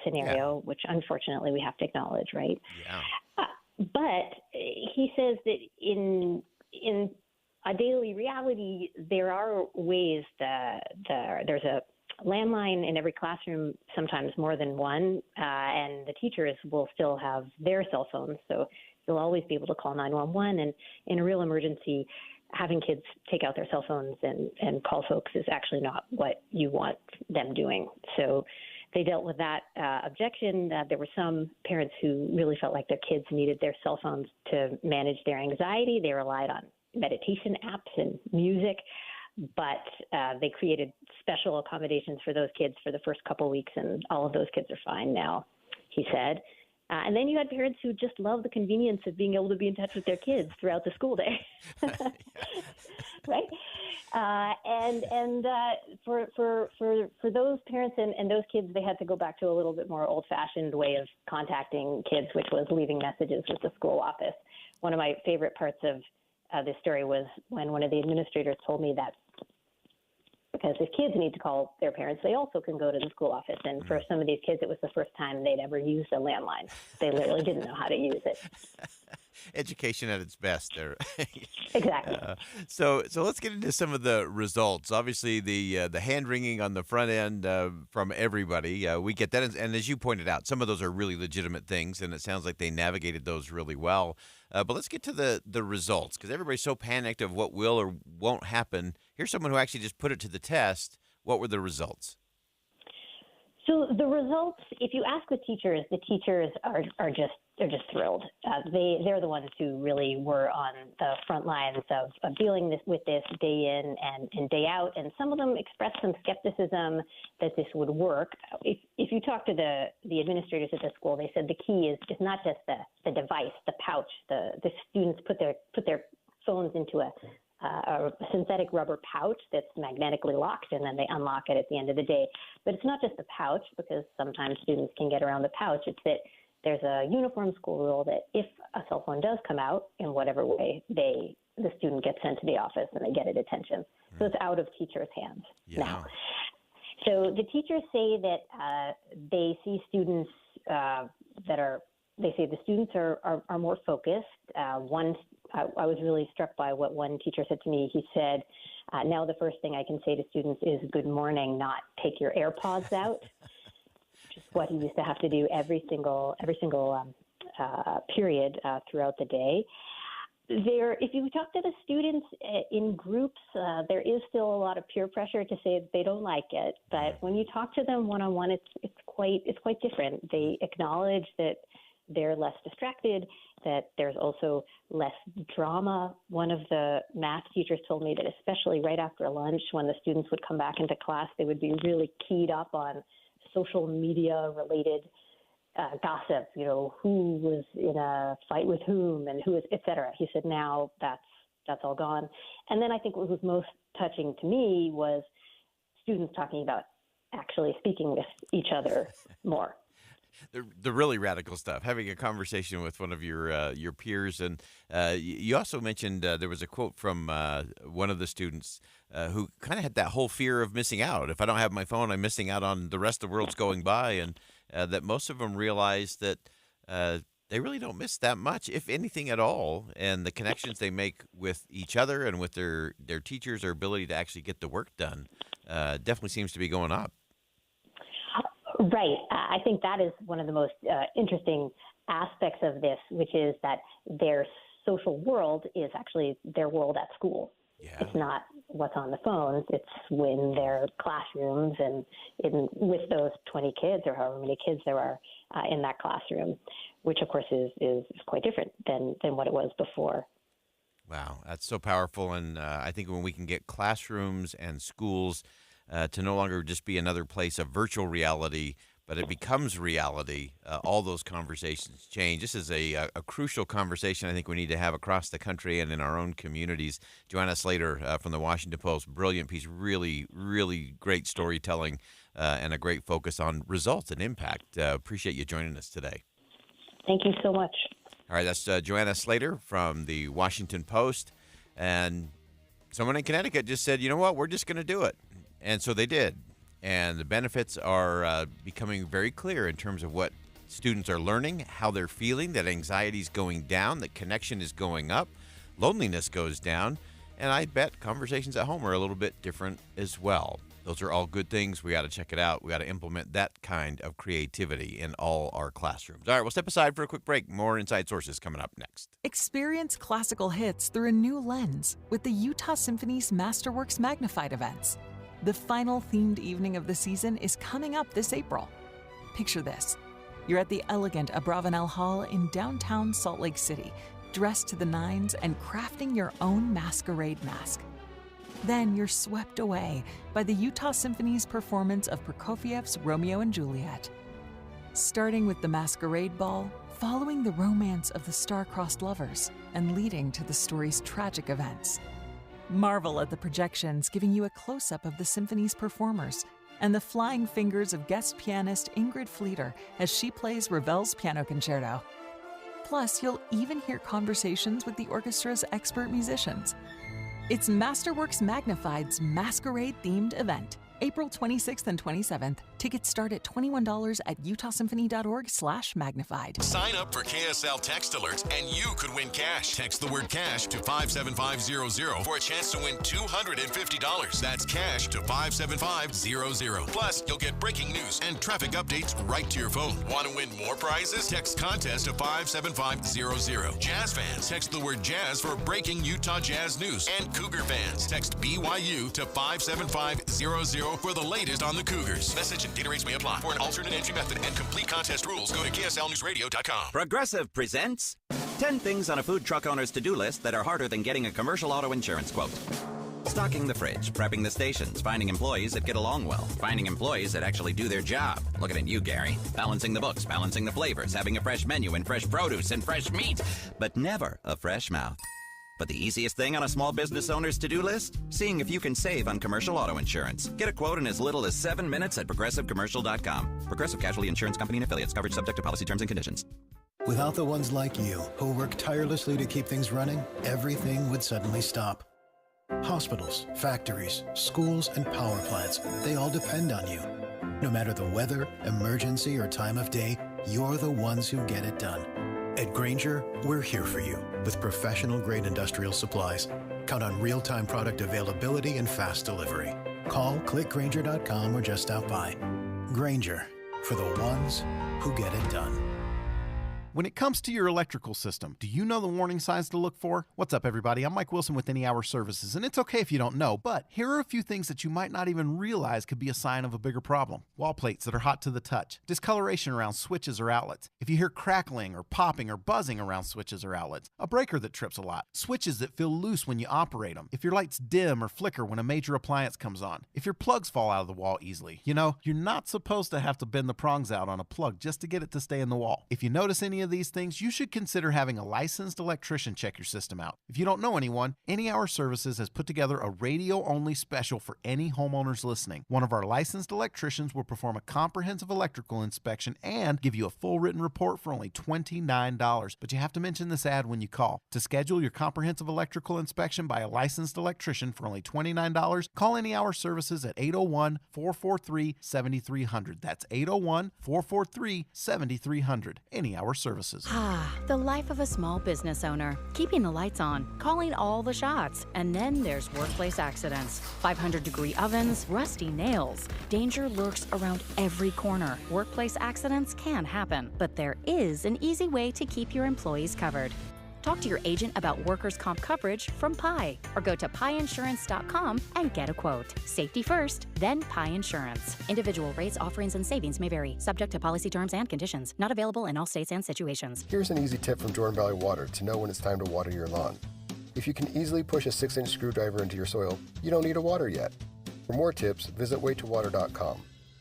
scenario, which unfortunately we have to acknowledge, right?
Yeah.
But he says that in a daily reality, there are ways that there's a landline in every classroom, sometimes more than one, and the teachers will still have their cell phones, so you'll always be able to call 911. And in a real emergency, having kids take out their cell phones and call folks is actually not what you want them doing. So they dealt with that objection. There were some parents who really felt like their kids needed their cell phones to manage their anxiety. They relied on meditation apps and music, but they created special accommodations for those kids for the first couple weeks, and all of those kids are fine now, he said. And then you had parents who just love the convenience of being able to be in touch with their kids throughout the school day, right? And for those parents and those kids, they had to go back to a little bit more old-fashioned way of contacting kids, which was leaving messages with the school office. One of my favorite parts of this story was when one of the administrators told me that because if kids need to call their parents, they also can go to the school office. And for some of these kids, it was the first time they'd ever used a landline. They literally didn't know how to use it.
Education at its best there.
Exactly.
So let's get into some of the results. Obviously, the hand-wringing on the front end from everybody, we get that. And as you pointed out, some of those are really legitimate things, and it sounds like they navigated those really well. But let's get to the results, because everybody's so panicked of what will or won't happen. Here's someone who actually just put it to the test. What were the results?
So the results, if you ask the teachers are just just thrilled. They're the ones who really were on the front lines of dealing with this day in and day out. And some of them expressed some skepticism that this would work. If you talk to the administrators at the school, they said the key is not just the device, the pouch. The students put their phones into a synthetic rubber pouch that's magnetically locked, and then they unlock it at the end of the day. But it's not just the pouch, because sometimes students can get around the pouch. It's that there's a uniform school rule that if a cell phone does come out in whatever way, the student gets sent to the office and they get a detention. So it's out of teachers' hands now. So the teachers say that they see students they say the students are more focused. I was really struck by what one teacher said to me. He said, now the first thing I can say to students is good morning, not take your AirPods out, which is what he used to have to do every single period throughout the day. If you talk to the students in groups, there is still a lot of peer pressure to say that they don't like it. But when you talk to them one-on-one, it's quite different. They acknowledge that they're less distracted, that there's also less drama. One of the math teachers told me that especially right after lunch, when the students would come back into class, they would be really keyed up on social media related gossip, who was in a fight with whom and who is, et cetera. He said now that's all gone. And then I think what was most touching to me was students talking about actually speaking with each other more.
The really radical stuff, having a conversation with one of your peers. And you also mentioned there was a quote from one of the students who kind of had that whole fear of missing out. If I don't have my phone, I'm missing out on the rest of the world's going by. And that most of them realize that they really don't miss that much, if anything at all. And the connections they make with each other and with their teachers, their ability to actually get the work done, definitely seems to be going up.
Right. I think that is one of the most interesting aspects of this, which is that their social world is actually their world at school. Yeah. It's not what's on the phones. It's when their classrooms and with those 20 kids or however many kids there are in that classroom, which of course is quite different than what it was before.
Wow, that's so powerful. And I think when we can get classrooms and schools to no longer just be another place of virtual reality, but it becomes reality, all those conversations change. This is a crucial conversation I think we need to have across the country and in our own communities. Joanna Slater from the Washington Post, brilliant piece, really, really great storytelling and a great focus on results and impact. Appreciate you joining us today.
Thank you so much.
All right, that's Joanna Slater from the Washington Post. And someone in Connecticut just said, you know what, we're just going to do it. And so they did. And the benefits are becoming very clear in terms of what students are learning, how they're feeling, that anxiety is going down, that connection is going up, loneliness goes down, and I bet conversations at home are a little bit different as well. Those are all good things. We got to check it out. We got to implement that kind of creativity in all our classrooms. All right, we'll step aside for a quick break. More Inside Sources coming up next.
Experience classical hits through a new lens with the Utah Symphony's Masterworks Magnified events. The final themed evening of the season is coming up this April. Picture this. You're at the elegant Abravanel Hall in downtown Salt Lake City, dressed to the nines and crafting your own masquerade mask. Then you're swept away by the Utah Symphony's performance of Prokofiev's Romeo and Juliet. Starting with the Masquerade Ball, following the romance of the star-crossed lovers, and leading to the story's tragic events. Marvel at the projections giving you a close-up of the symphony's performers and the flying fingers of guest pianist Ingrid Fleeter as she plays Ravel's Piano Concerto. Plus, you'll even hear conversations with the orchestra's expert musicians. It's Masterworks Magnified's Masquerade-themed event, April 26th and 27th. Tickets start at $21 at utahsymphony.org/magnified.
Sign up for KSL text alerts and you could win cash. Text the word cash to 57500 for a chance to win $250. That's cash to 57500. Plus, you'll get breaking news and traffic updates right to your phone. Want to win more prizes? Text contest to 57500. Jazz fans, text the word jazz for breaking Utah jazz news. And Cougar fans, text BYU to 57500 for the latest on the Cougars. Message and data rates may apply. For an alternate entry method and complete contest rules, go to KSLNewsRadio.com.
Progressive presents 10 things on a food truck owner's to-do list that are harder than getting a commercial auto insurance quote. Stocking the fridge, prepping the stations, finding employees that get along well, finding employees that actually do their job. Looking at you, Gary. Balancing the books, balancing the flavors, having a fresh menu and fresh produce and fresh meat, but never a fresh mouth. But the easiest thing on a small business owner's to-do list? Seeing if you can save on commercial auto insurance. Get a quote in as little as 7 minutes at progressivecommercial.com. Progressive Casualty Insurance Company and Affiliates. Coverage subject to policy terms and conditions.
Without the ones like you, who work tirelessly to keep things running, everything would suddenly stop. Hospitals, factories, schools, and power plants, they all depend on you. No matter the weather, emergency, or time of day, you're the ones who get it done. At Grainger, we're here for you with professional-grade industrial supplies. Count on real-time product availability and fast delivery. Call, click Grainger.com, or just stop by. Grainger, for the ones who get it done.
When it comes to your electrical system, do you know the warning signs to look for? What's up, everybody? I'm Mike Wilson with Any Hour Services, and it's okay if you don't know, but here are a few things that you might not even realize could be a sign of a bigger problem. Wall plates that are hot to the touch, discoloration around switches or outlets, if you hear crackling or popping or buzzing around switches or outlets, a breaker that trips a lot, switches that feel loose when you operate them, if your lights dim or flicker when a major appliance comes on, if your plugs fall out of the wall easily. You know, you're not supposed to have to bend the prongs out on a plug just to get it to stay in the wall. If you notice any of these things, you should consider having a licensed electrician check your system out. If you don't know anyone, Any Hour Services has put together a radio-only special for any homeowners listening. One of our licensed electricians will perform a comprehensive electrical inspection and give you a full written report for only $29. But you have to mention this ad when you call. To schedule your comprehensive electrical inspection by a licensed electrician for only $29, call Any Hour Services at 801-443-7300. That's 801-443-7300. Any Hour Services.
The life of a small business owner. Keeping the lights on, calling all the shots. And then there's workplace accidents. 500-degree ovens, rusty nails. Danger lurks around every corner. Workplace accidents can happen, but there is an easy way to keep your employees covered. Talk to your agent about workers' comp coverage from Pi, or go to piinsurance.com and get a quote. Safety first, then Pi Insurance. Individual rates, offerings, and savings may vary, subject to policy terms and conditions. Not available in all states and situations.
Here's an easy tip from Jordan Valley Water to know when it's time to water your lawn. If you can easily push a 6-inch screwdriver into your soil, you don't need to water yet. For more tips, visit waitowater.com.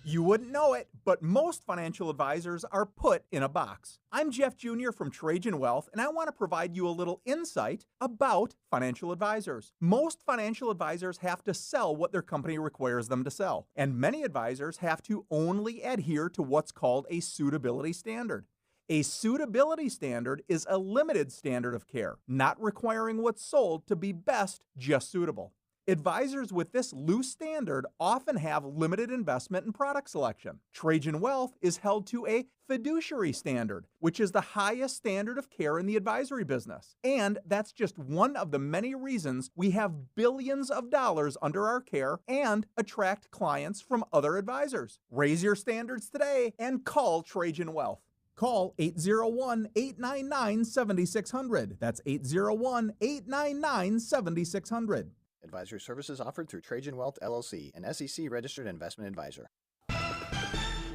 You wouldn't know it, but most financial advisors are put in a box. I'm Jeff Jr. from Trajan Wealth, and I want to provide you a little insight about financial advisors. Most financial advisors have to sell what their company requires them to sell, and many advisors have to only adhere to what's called a suitability standard. A suitability standard is a limited standard of care, not requiring what's sold to be best, just suitable. Advisors with this loose standard often have limited investment and product selection. Trajan Wealth is held to a fiduciary standard, which is the highest standard of care in the advisory business. And that's just one of the many reasons we have billions of dollars under our care and attract clients from other advisors. Raise your standards today and call Trajan Wealth. Call 801-899-7600. That's 801-899-7600.
Advisory services offered through Trajan Wealth, LLC, an SEC-registered investment advisor.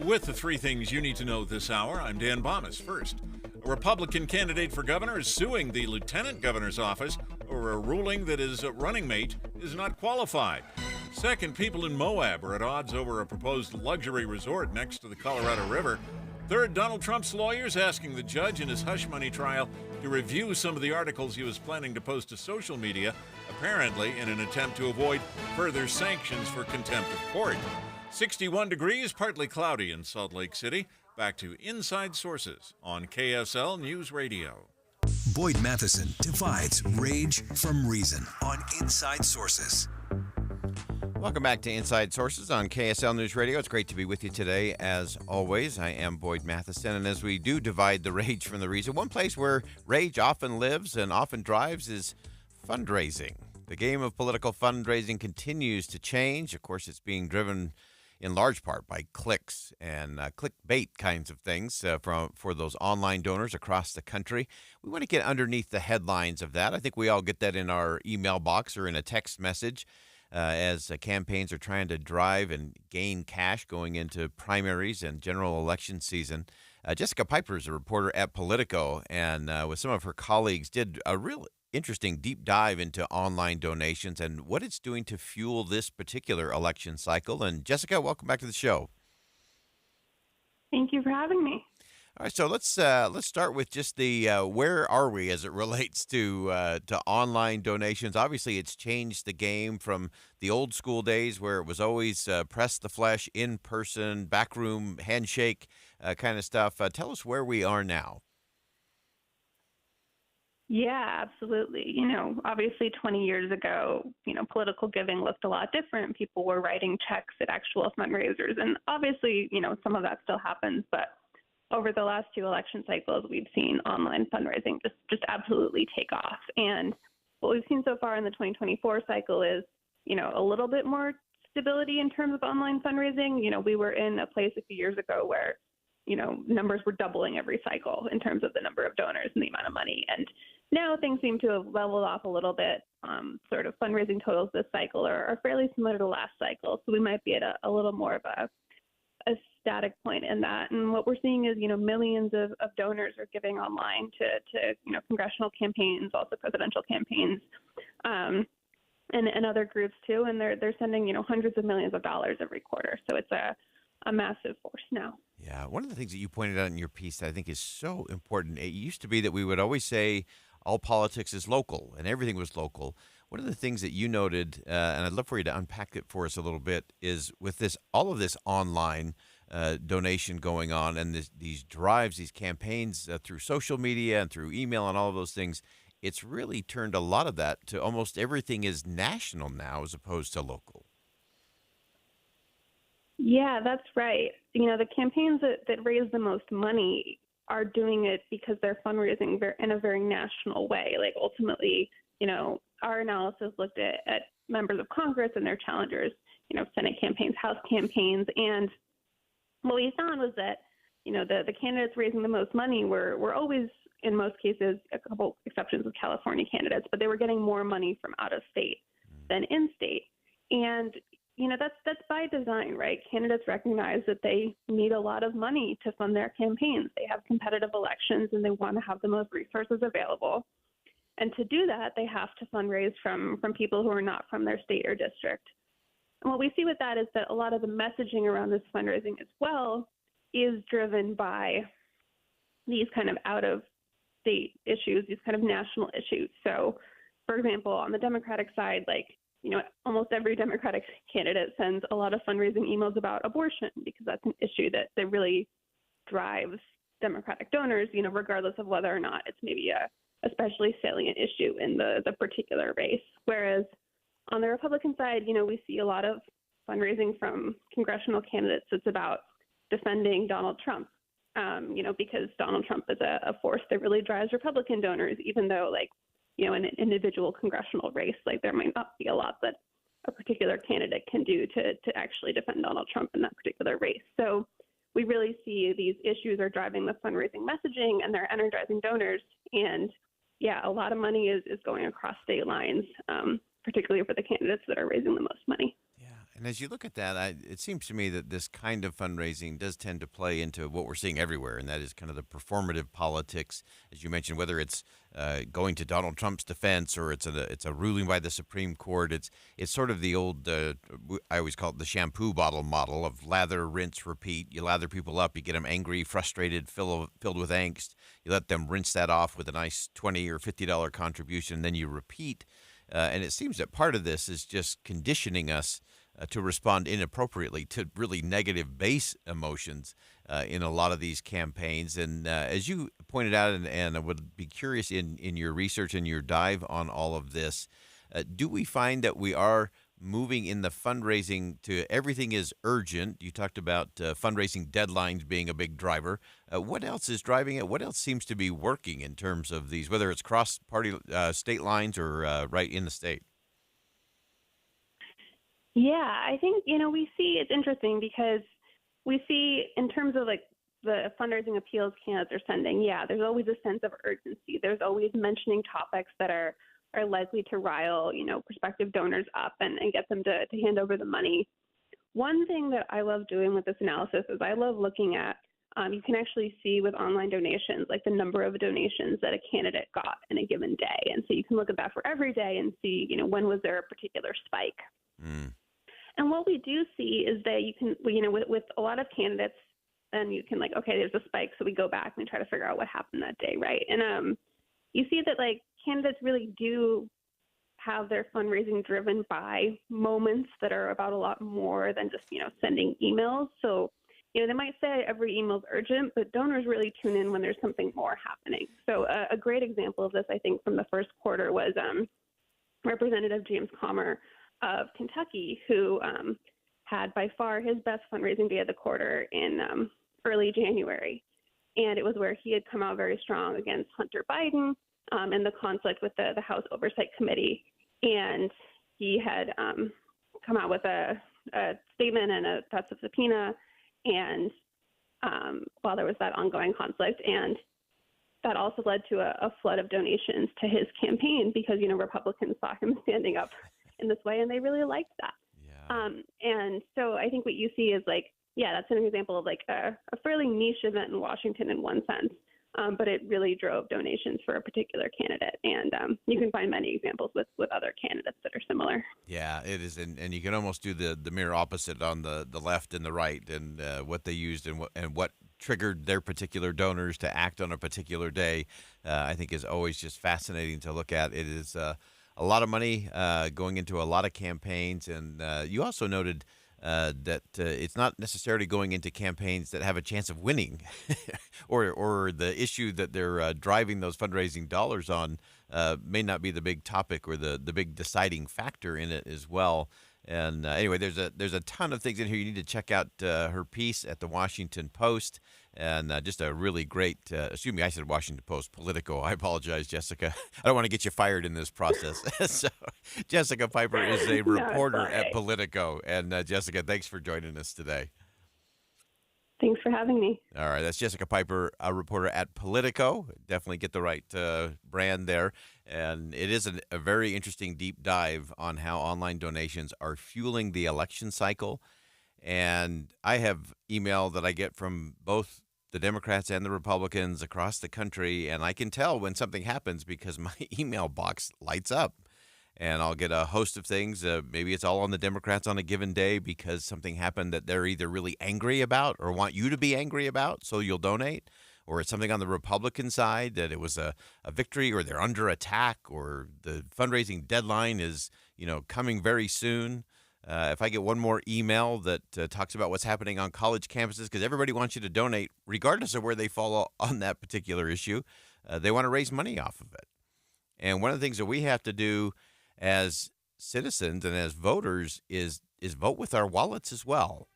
With the three things you need to know this hour, I'm Dan Bomas. First, a Republican candidate for governor is suing the lieutenant governor's office over a ruling that his running mate is not qualified. Second, people in Moab are at odds over a proposed luxury resort next to the Colorado River. Third, Donald Trump's lawyers asking the judge in his hush money trial to review some of the articles he was planning to post to social media, apparently in an attempt to avoid further sanctions for contempt of court. 61 degrees, partly cloudy in Salt Lake City. Back to Inside Sources on KSL News Radio.
Boyd Matheson divides rage from reason on Inside Sources.
Welcome back to Inside Sources on KSL News Radio. It's great to be with you today, as always. I am Boyd Matheson, and as we do divide the rage from the reason, one place where rage often lives and often drives is fundraising. The game of political fundraising continues to change. Of course, it's being driven in large part by clicks and clickbait kinds of things for those online donors across the country. We want to get underneath the headlines of that. I think we all get that in our email box or in a text message. as campaigns are trying to drive and gain cash going into primaries and general election season. Jessica Piper is a reporter at Politico, and with some of her colleagues did a real interesting deep dive into online donations and what it's doing to fuel this particular election cycle. And Jessica, welcome back to the show.
Thank you for having me.
All right, so let's start with just the where are we as it relates to online donations. Obviously, it's changed the game from the old school days where it was always press the flesh, in person, backroom handshake kind of stuff. Tell us where we are now.
Yeah, absolutely. You know, obviously 20 years ago, you know, political giving looked a lot different. People were writing checks at actual fundraisers. And obviously, you know, some of that still happens. But over the last two election cycles, we've seen online fundraising just absolutely take off. And what we've seen so far in the 2024 cycle is, you know, a little bit more stability in terms of online fundraising. You know, we were in a place a few years ago where, you know, numbers were doubling every cycle in terms of the number of donors and the amount of money. And now things seem to have leveled off a little bit. Sort of fundraising totals this cycle are fairly similar to last cycle. So we might be at a little more of a static point in that. And what we're seeing is, you know, millions of donors are giving online to you know, congressional campaigns, also presidential campaigns, and other groups too. And they're sending, you know, hundreds of millions of dollars every quarter. So it's a massive force now.
Yeah, one of the things that you pointed out in your piece that I think is so important, it used to be that we would always say all politics is local and everything was local. One of the things that you noted, and I'd love for you to unpack it for us a little bit, is with this all of this online donation going on and these drives, these campaigns through social media and through email and all of those things, it's really turned a lot of that to almost everything is national now as opposed to local.
Yeah, that's right. You know, the campaigns that raise the most money are doing it because they're fundraising in a very national way. Like ultimately, you know, our analysis looked at members of Congress and their challengers, you know, Senate campaigns, House campaigns. And what we found was that, you know, the candidates raising the most money were always, in most cases, a couple exceptions with California candidates, but they were getting more money from out of state than in state. And you know, that's by design, right? Candidates recognize that they need a lot of money to fund their campaigns. They have competitive elections and they want to have the most resources available. And to do that, they have to fundraise from people who are not from their state or district. And what we see with that is that a lot of the messaging around this fundraising as well is driven by these kind of out-of-state issues, these kind of national issues. So, for example, on the Democratic side, like, you know, almost every Democratic candidate sends a lot of fundraising emails about abortion because that's an issue that really drives Democratic donors, you know, regardless of whether or not it's maybe a especially salient issue in the particular race. Whereas on the Republican side, you know, we see a lot of fundraising from congressional candidates that's about defending Donald Trump, you know, because Donald Trump is a force that really drives Republican donors, even though, like, you know, in an individual congressional race, like there might not be a lot that a particular candidate can do to actually defend Donald Trump in that particular race. So we really see these issues are driving the fundraising messaging and they're energizing donors. And yeah, a lot of money is going across state lines, particularly for the candidates that are raising the most money.
And as you look at that, it seems to me that this kind of fundraising does tend to play into what we're seeing everywhere, and that is kind of the performative politics, as you mentioned, whether it's going to Donald Trump's defense or it's a ruling by the Supreme Court. It's sort of the old, I always call it the shampoo bottle model of lather, rinse, repeat. You lather people up, you get them angry, frustrated, filled with angst. You let them rinse that off with a nice $20 or $50 contribution, and then you repeat. And it seems that part of this is just conditioning us to respond inappropriately to really negative base emotions in a lot of these campaigns. And as you pointed out, and I would be curious in your research and your dive on all of this, do we find that we are moving in the fundraising to everything is urgent? You talked about fundraising deadlines being a big driver. What else is driving it? What else seems to be working in terms of these, whether it's cross-party state lines or right in the state?
Yeah, I think, you know, we see it's interesting because we see in terms of like the fundraising appeals candidates are sending, yeah, there's always a sense of urgency. There's always mentioning topics that are are likely to rile, prospective donors up and get them to hand over the money. One thing that I love doing with this analysis is I love looking at, you can actually see with online donations, like the number of donations that a candidate got in a given day. And so you can look at that for every day and see, when was there a particular spike. And what we do see is that you can, with a lot of candidates, then you can okay, there's a spike. So we go back and we try to figure out what happened that day, right? And you see that candidates really do have their fundraising driven by moments that are about a lot more than just, sending emails. So, they might say every email is urgent, but donors really tune in when there's something more happening. So a great example of this, I think, from the first quarter was Representative James Comer of Kentucky, who had by far his best fundraising day of the quarter in early January. And it was where he had come out very strong against Hunter Biden and the conflict with the House Oversight Committee. And he had come out with a statement and a threats of subpoena, and while there was that ongoing conflict, and that also led to a flood of donations to his campaign because, Republicans saw him standing up in this way, and they really liked that. Yeah. And so I think what you see is that's an example of a fairly niche event in Washington in one sense, but it really drove donations for a particular candidate. And you can find many examples with other candidates that are similar.
Yeah, it is. And you can almost do the mirror opposite on the left and the right, and what they used and what triggered their particular donors to act on a particular day, I think is always just fascinating to look at. It is a lot of money going into a lot of campaigns. And you also noted that it's not necessarily going into campaigns that have a chance of winning or the issue that they're driving those fundraising dollars on may not be the big topic or the big deciding factor in it as well. And anyway, there's a ton of things in here. You need to check out her piece at the Washington Post, and just a really great, excuse me, I said Washington Post, Politico. I apologize, Jessica. I don't want to get you fired in this process. So Jessica Piper is a reporter at Politico. And Jessica, thanks for joining us today.
Thanks for having me.
All right, that's Jessica Piper, a reporter at Politico. Definitely get the right brand there. And it is a very interesting deep dive on how online donations are fueling the election cycle. And I have email that I get from both the Democrats and the Republicans across the country, and I can tell when something happens because my email box lights up. And I'll get a host of things. Maybe it's all on the Democrats on a given day because something happened that they're either really angry about or want you to be angry about, so you'll donate. Or it's something on the Republican side that it was a victory, or they're under attack, or the fundraising deadline is, coming very soon. If I get one more email that talks about what's happening on college campuses, because everybody wants you to donate, regardless of where they fall on that particular issue, they want to raise money off of it. And one of the things that we have to do as citizens and as voters is vote with our wallets as well.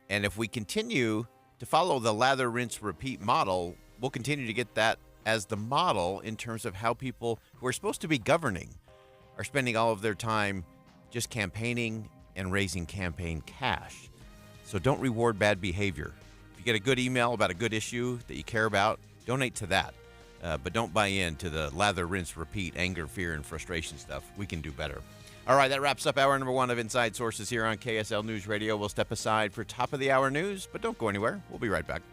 And if we continue to follow the lather, rinse, repeat model, we'll continue to get that as the model in terms of how people who are supposed to be governing are spending all of their time just campaigning and raising campaign cash. So don't reward bad behavior. If you get a good email about a good issue that you care about, donate to that. But don't buy into the lather, rinse, repeat, anger, fear, and frustration stuff. We can do better. All right, that wraps up hour number one of Inside Sources here on KSL News Radio. We'll step aside for top of the hour news, but don't go anywhere. We'll be right back.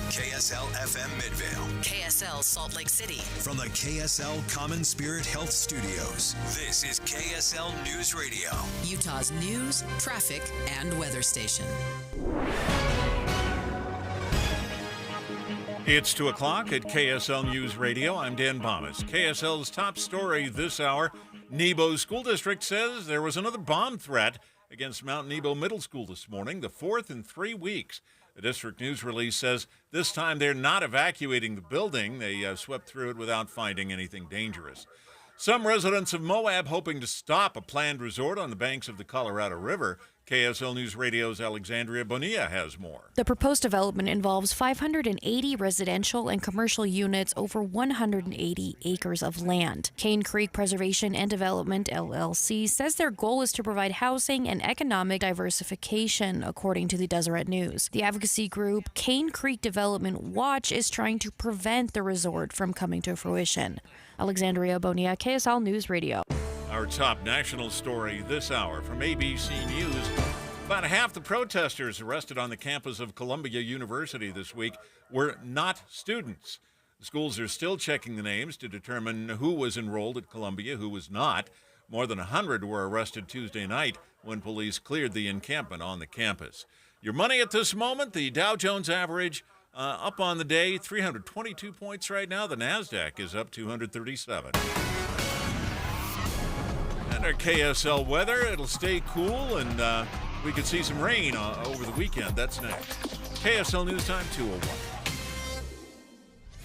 KSL FM Midvale.
KSL Salt Lake City.
From the KSL Common Spirit Health Studios, this is KSL News Radio.
Utah's news, traffic, and weather station.
It's 2 o'clock at KSL News Radio. I'm Dan Bomas. KSL's top story this hour. Nebo School District says there was another bomb threat against Mount Nebo Middle School this morning, the fourth in 3 weeks. The district news release says this time they're not evacuating the building. They swept through it without finding anything dangerous. Some residents of Moab hoping to stop a planned resort on the banks of the Colorado River KSL News Radio's Alexandria Bonilla has more.
The proposed development involves 580 residential and commercial units over 180 acres of land. Cane Creek Preservation and Development, LLC, says their goal is to provide housing and economic diversification, according to the Deseret News. The advocacy group Cane Creek Development Watch is trying to prevent the resort from coming to fruition. Alexandria Bonilla, KSL News Radio.
Our top national story this hour from ABC News. About half the protesters arrested on the campus of Columbia University this week were not students. The schools are still checking the names to determine who was enrolled at Columbia, who was not. More than 100 were arrested Tuesday night when police cleared the encampment on the campus. Your money at this moment, the Dow Jones average up on the day, 322 points right now. The NASDAQ is up 237. And our KSL weather, it'll stay cool, and we could see some rain over the weekend. That's next. KSL News Time 2:01.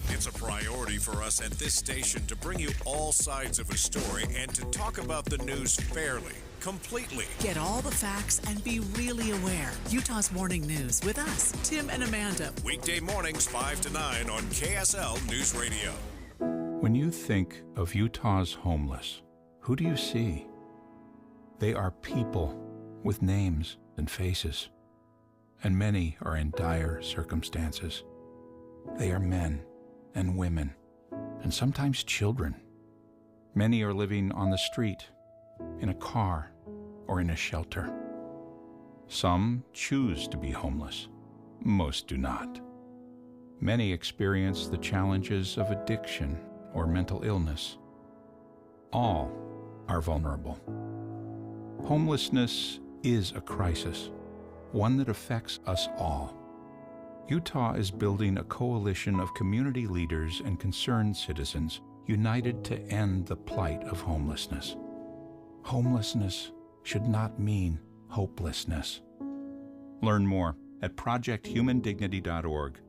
It's a priority for us at this station to bring you all sides of a story and to talk about the news fairly, completely.
Get all the facts and be really aware. Utah's Morning News with us, Tim and Amanda.
Weekday mornings 5 to 9 on KSL News Radio.
When you think of Utah's homeless, who do you see? They are people with names and faces, and many are in dire circumstances. They are men and women, and sometimes children. Many are living on the street, in a car, or in a shelter. Some choose to be homeless. Most do not. Many experience the challenges of addiction or mental illness. All are vulnerable. Homelessness is a crisis, one that affects us all. Utah is building a coalition of community leaders and concerned citizens united to end the plight of homelessness. Homelessness should not mean hopelessness. Learn more at projecthumandignity.org.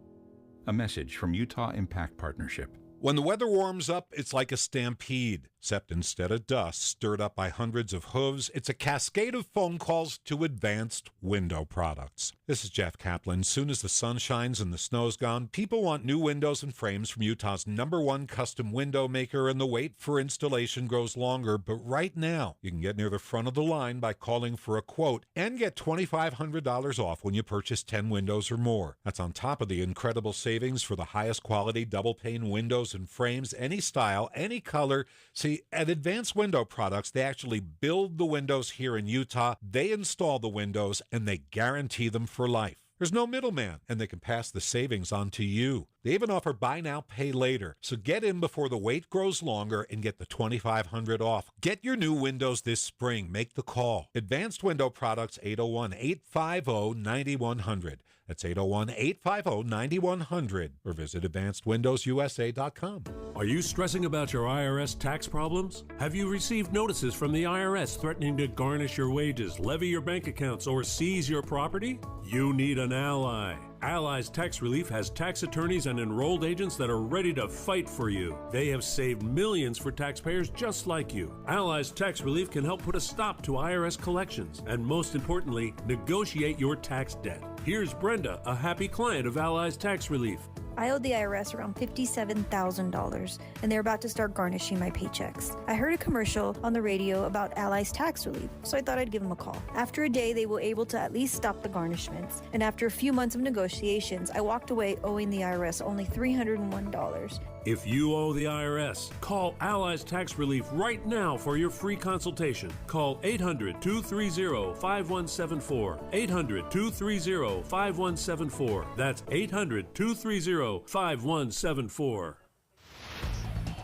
A message from Utah Impact Partnership.
When the weather warms up, it's like a stampede, except instead of dust stirred up by hundreds of hooves, it's a cascade of phone calls to Advanced Window Products. This is Jeff Caplan. Soon as the sun shines and the snow's gone, people want new windows and frames from Utah's #1 custom window maker, and the wait for installation grows longer. But right now, you can get near the front of the line by calling for a quote and get $2,500 off when you purchase 10 windows or more. That's on top of the incredible savings for the highest quality double-pane windows and frames, any style, any color. See, at Advanced Window Products, they actually build the windows here in Utah, they install the windows, and they guarantee them for life. There's no middleman, and they can pass the savings on to you. They even offer buy now, pay later. So get in before the wait grows longer and get the $2,500 off. Get your new windows this spring. Make the call. Advanced Window Products, 801-850-9100. That's 801-850-9100. Or visit AdvancedWindowsUSA.com.
Are you stressing about your IRS tax problems? Have you received notices from the IRS threatening to garnish your wages, levy your bank accounts, or seize your property? You need an ally. Allies Tax Relief has tax attorneys and enrolled agents that are ready to fight for you. They have saved millions for taxpayers just like you. Allies Tax Relief can help put a stop to IRS collections and, most importantly, negotiate your tax debt. Here's Brenda, a happy client of Allies Tax Relief.
I owed the IRS around $57,000, and they're about to start garnishing my paychecks. I heard a commercial on the radio about Allies Tax Relief, so I thought I'd give them a call. After a day, they were able to at least stop the garnishments, and after a few months of negotiations, I walked away owing the IRS only $301.
If you owe the IRS, call Allies Tax Relief right now for your free consultation. Call 800-230-5174. 800-230-5174. That's 800-230-5174.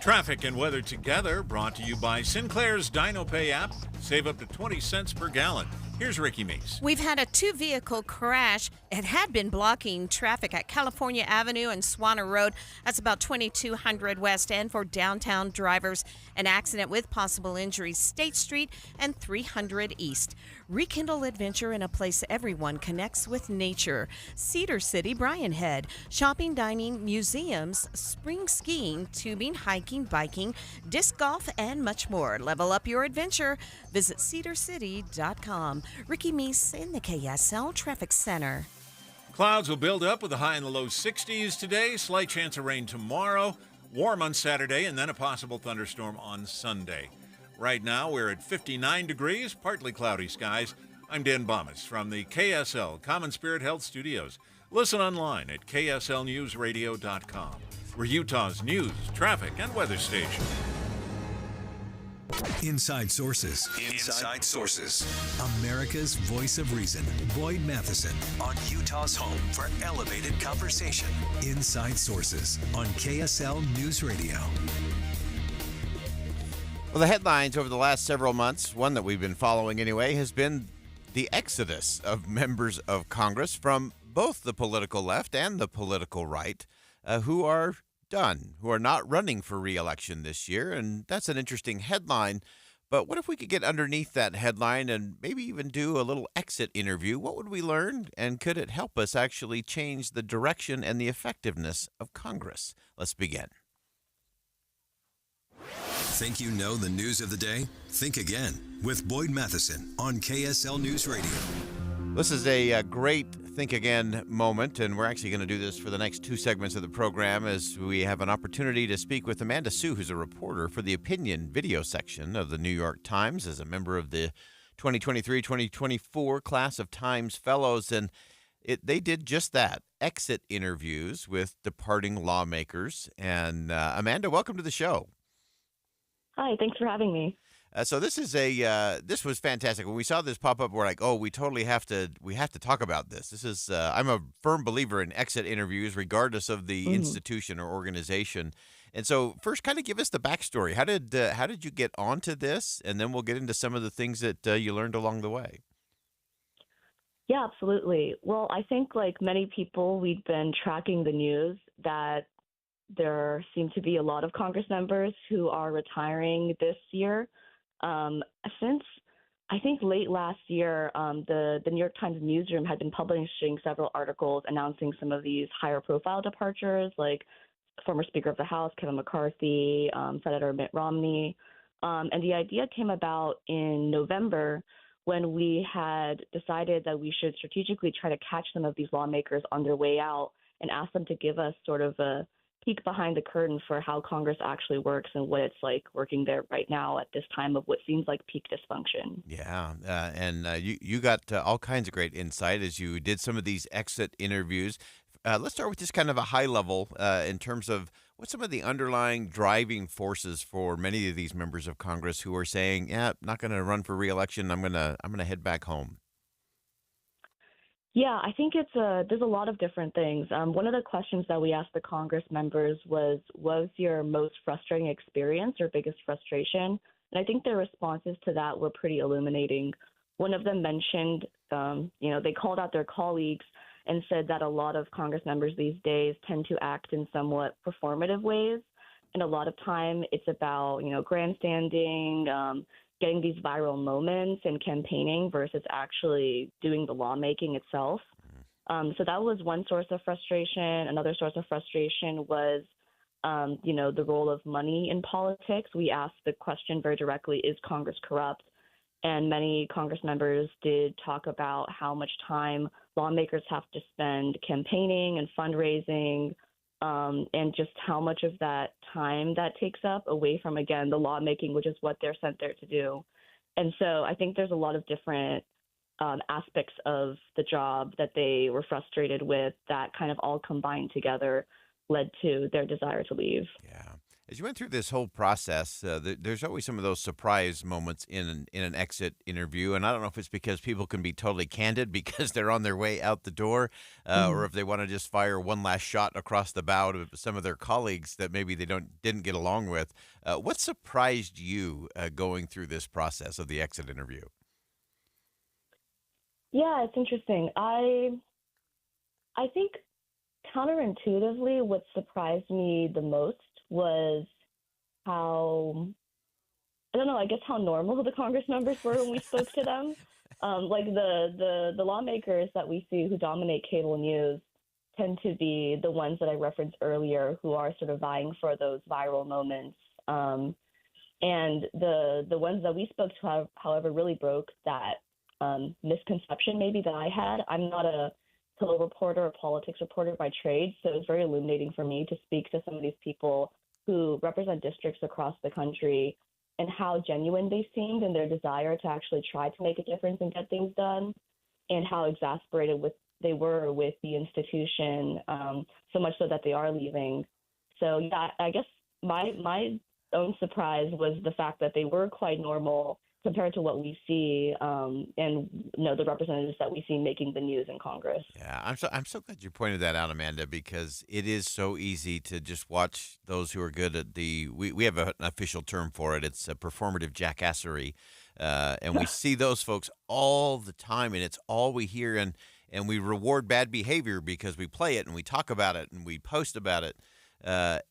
Traffic and weather together, brought to you by Sinclair's DinoPay app. Save up to 20 cents per gallon. Here's Ricky Meese.
We've had a two-vehicle crash. It had been blocking traffic at California Avenue and Swanner Road. That's about 2200 West End for downtown drivers. An accident with possible injuries, State Street and 300 East. Rekindle adventure in a place everyone connects with nature. Cedar City, Bryan Head. Shopping, dining, museums, spring skiing, tubing, hiking, biking, disc golf, and much more. Level up your adventure. Visit cedarcity.com. Ricky Meese in the KSL Traffic Center.
Clouds will build up with a high in the low 60s today. Slight chance of rain tomorrow. Warm on Saturday, and then a possible thunderstorm on Sunday. Right now, we're at 59 degrees, partly cloudy skies. I'm Dan Bomas from the KSL Common Spirit Health Studios. Listen online at kslnewsradio.com. We're Utah's news, traffic, and weather station.
Inside Sources. Inside Sources. America's voice of reason. Boyd Matheson on Utah's home for elevated conversation. Inside Sources on KSL News Radio.
Well, the headlines over the last several months, one that we've been following anyway, has been the exodus of members of Congress from both the political left and the political right who are done, who are not running for re-election this year. And that's an interesting headline. But what if we could get underneath that headline and maybe even do a little exit interview? What would we learn? And could it help us actually change the direction and the effectiveness of Congress? Let's begin.
Think you know the news of the day? Think again with Boyd Matheson on KSL News Radio.
This is a great Think Again moment, and we're actually going to do this for the next two segments of the program as we have an opportunity to speak with Amanda Sue, who's a reporter for the opinion video section of the New York Times as a member of the 2023-2024 class of Times Fellows. And they did just that, exit interviews with departing lawmakers. And Amanda, welcome to the show.
Hi, thanks for having me.
So this is this was fantastic. When we saw this pop up, we're like, oh, we have to talk about this. This is I'm a firm believer in exit interviews, regardless of the institution or organization. And so, first, kind of give us the backstory. How did you get onto this, and then we'll get into some of the things that you learned along the way.
Yeah, absolutely. Well, I think like many people, we've been tracking the news that there seem to be a lot of Congress members who are retiring this year. Since I think late last year, the New York Times newsroom had been publishing several articles announcing some of these higher profile departures, like former Speaker of the House, Kevin McCarthy, Senator Mitt Romney. And the idea came about in November when we had decided that we should strategically try to catch some of these lawmakers on their way out and ask them to give us sort of a peek behind the curtain for how Congress actually works and what it's like working there right now at this time of what seems like peak dysfunction.
Yeah, and you got all kinds of great insight as you did some of these exit interviews. Let's start with just kind of a high level in terms of what some of the underlying driving forces for many of these members of Congress who are saying, "Yeah, not going to run for re-election. I'm gonna head back home."
Yeah, I think there's a lot of different things. One of the questions that we asked the Congress members was your most frustrating experience or biggest frustration? And I think their responses to that were pretty illuminating. One of them mentioned, they called out their colleagues and said that a lot of Congress members these days tend to act in somewhat performative ways. And a lot of time it's about, grandstanding, getting these viral moments and campaigning versus actually doing the lawmaking itself. So that was one source of frustration. Another source of frustration was, the role of money in politics. We asked the question very directly, is Congress corrupt? And many Congress members did talk about how much time lawmakers have to spend campaigning and fundraising, and just how much of that time that takes up away from, again, the lawmaking, which is what they're sent there to do. And so I think there's a lot of different aspects of the job that they were frustrated with that kind of all combined together led to their desire to leave.
Yeah. As you went through this whole process, there's always some of those surprise moments in an exit interview. And I don't know if it's because people can be totally candid because they're on their way out the door, or if they want to just fire one last shot across the bow to some of their colleagues that maybe they didn't get along with. What surprised you going through this process of the exit interview?
Yeah, it's interesting. I think counterintuitively, what surprised me the most was how normal the Congress members were when we spoke to them. like the lawmakers that we see who dominate cable news tend to be the ones that I referenced earlier, who are sort of vying for those viral moments. And the ones that we spoke to, however, really broke that misconception maybe that I had. I'm not a political reporter or politics reporter by trade, so it's very illuminating for me to speak to some of these people who represent districts across the country and how genuine they seemed in their desire to actually try to make a difference and get things done, and how exasperated they were with the institution, so much so that they are leaving. So yeah, I guess my own surprise was the fact that they were quite normal compared to what we see, and the representatives that we see making the news in Congress.
Yeah, I'm so glad you pointed that out, Amanda, because it is so easy to just watch those who are good at we have an official term for it. It's a performative jackassery, and we see those folks all the time, and it's all we hear, and we reward bad behavior because we play it and we talk about it and we post about it. And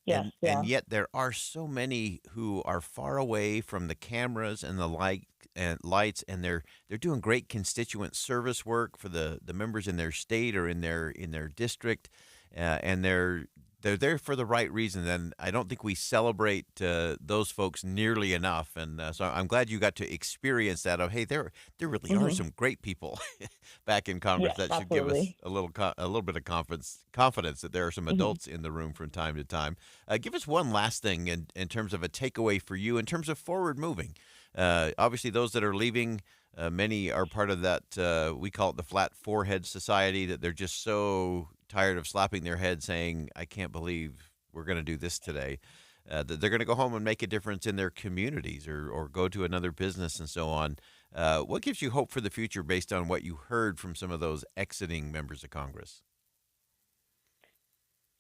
yet there are so many who are far away from the cameras and the lights, and they're doing great constituent service work for the members in their state or in their district, and they're there for the right reason. And I don't think we celebrate those folks nearly enough. And so I'm glad you got to experience that. Hey, there really are some great people back in Congress that should give us a little bit of confidence that there are some adults in the room from time to time. Give us one last thing in terms of a takeaway for you in terms of forward moving. Obviously, those that are leaving, many are part of that. We call it the flat forehead society, that they're just so tired of slapping their head saying, I can't believe we're going to do this today, that they're going to go home and make a difference in their communities or go to another business and so on. What gives you hope for the future based on what you heard from some of those exiting members of Congress?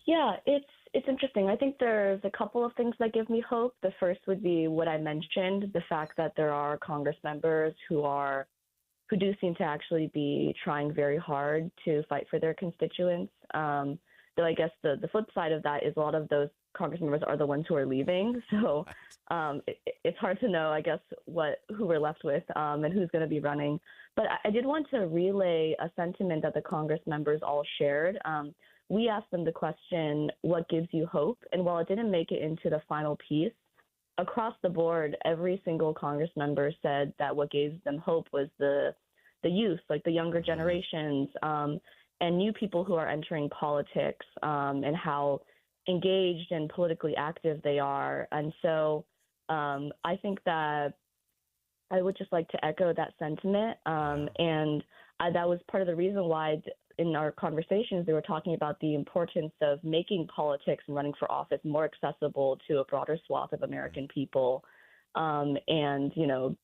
Yeah, it's interesting. I think there's a couple of things that give me hope. The first would be what I mentioned, the fact that there are Congress members who do seem to actually be trying very hard to fight for their constituents. Though I guess the flip side of that is a lot of those Congress members are the ones who are leaving. So it's hard to know, I guess, who we're left with and who's going to be running. But I did want to relay a sentiment that the Congress members all shared. We asked them the question, what gives you hope? And while it didn't make it into the final piece, across the board, every single Congress member said that what gave them hope was the youth, like the younger generations, and new people who are entering politics, and how engaged and politically active they are. And so I think that I would just like to echo that sentiment. And that was part of the reason why in our conversations, they were talking about the importance of making politics and running for office more accessible to a broader swath of American people, and,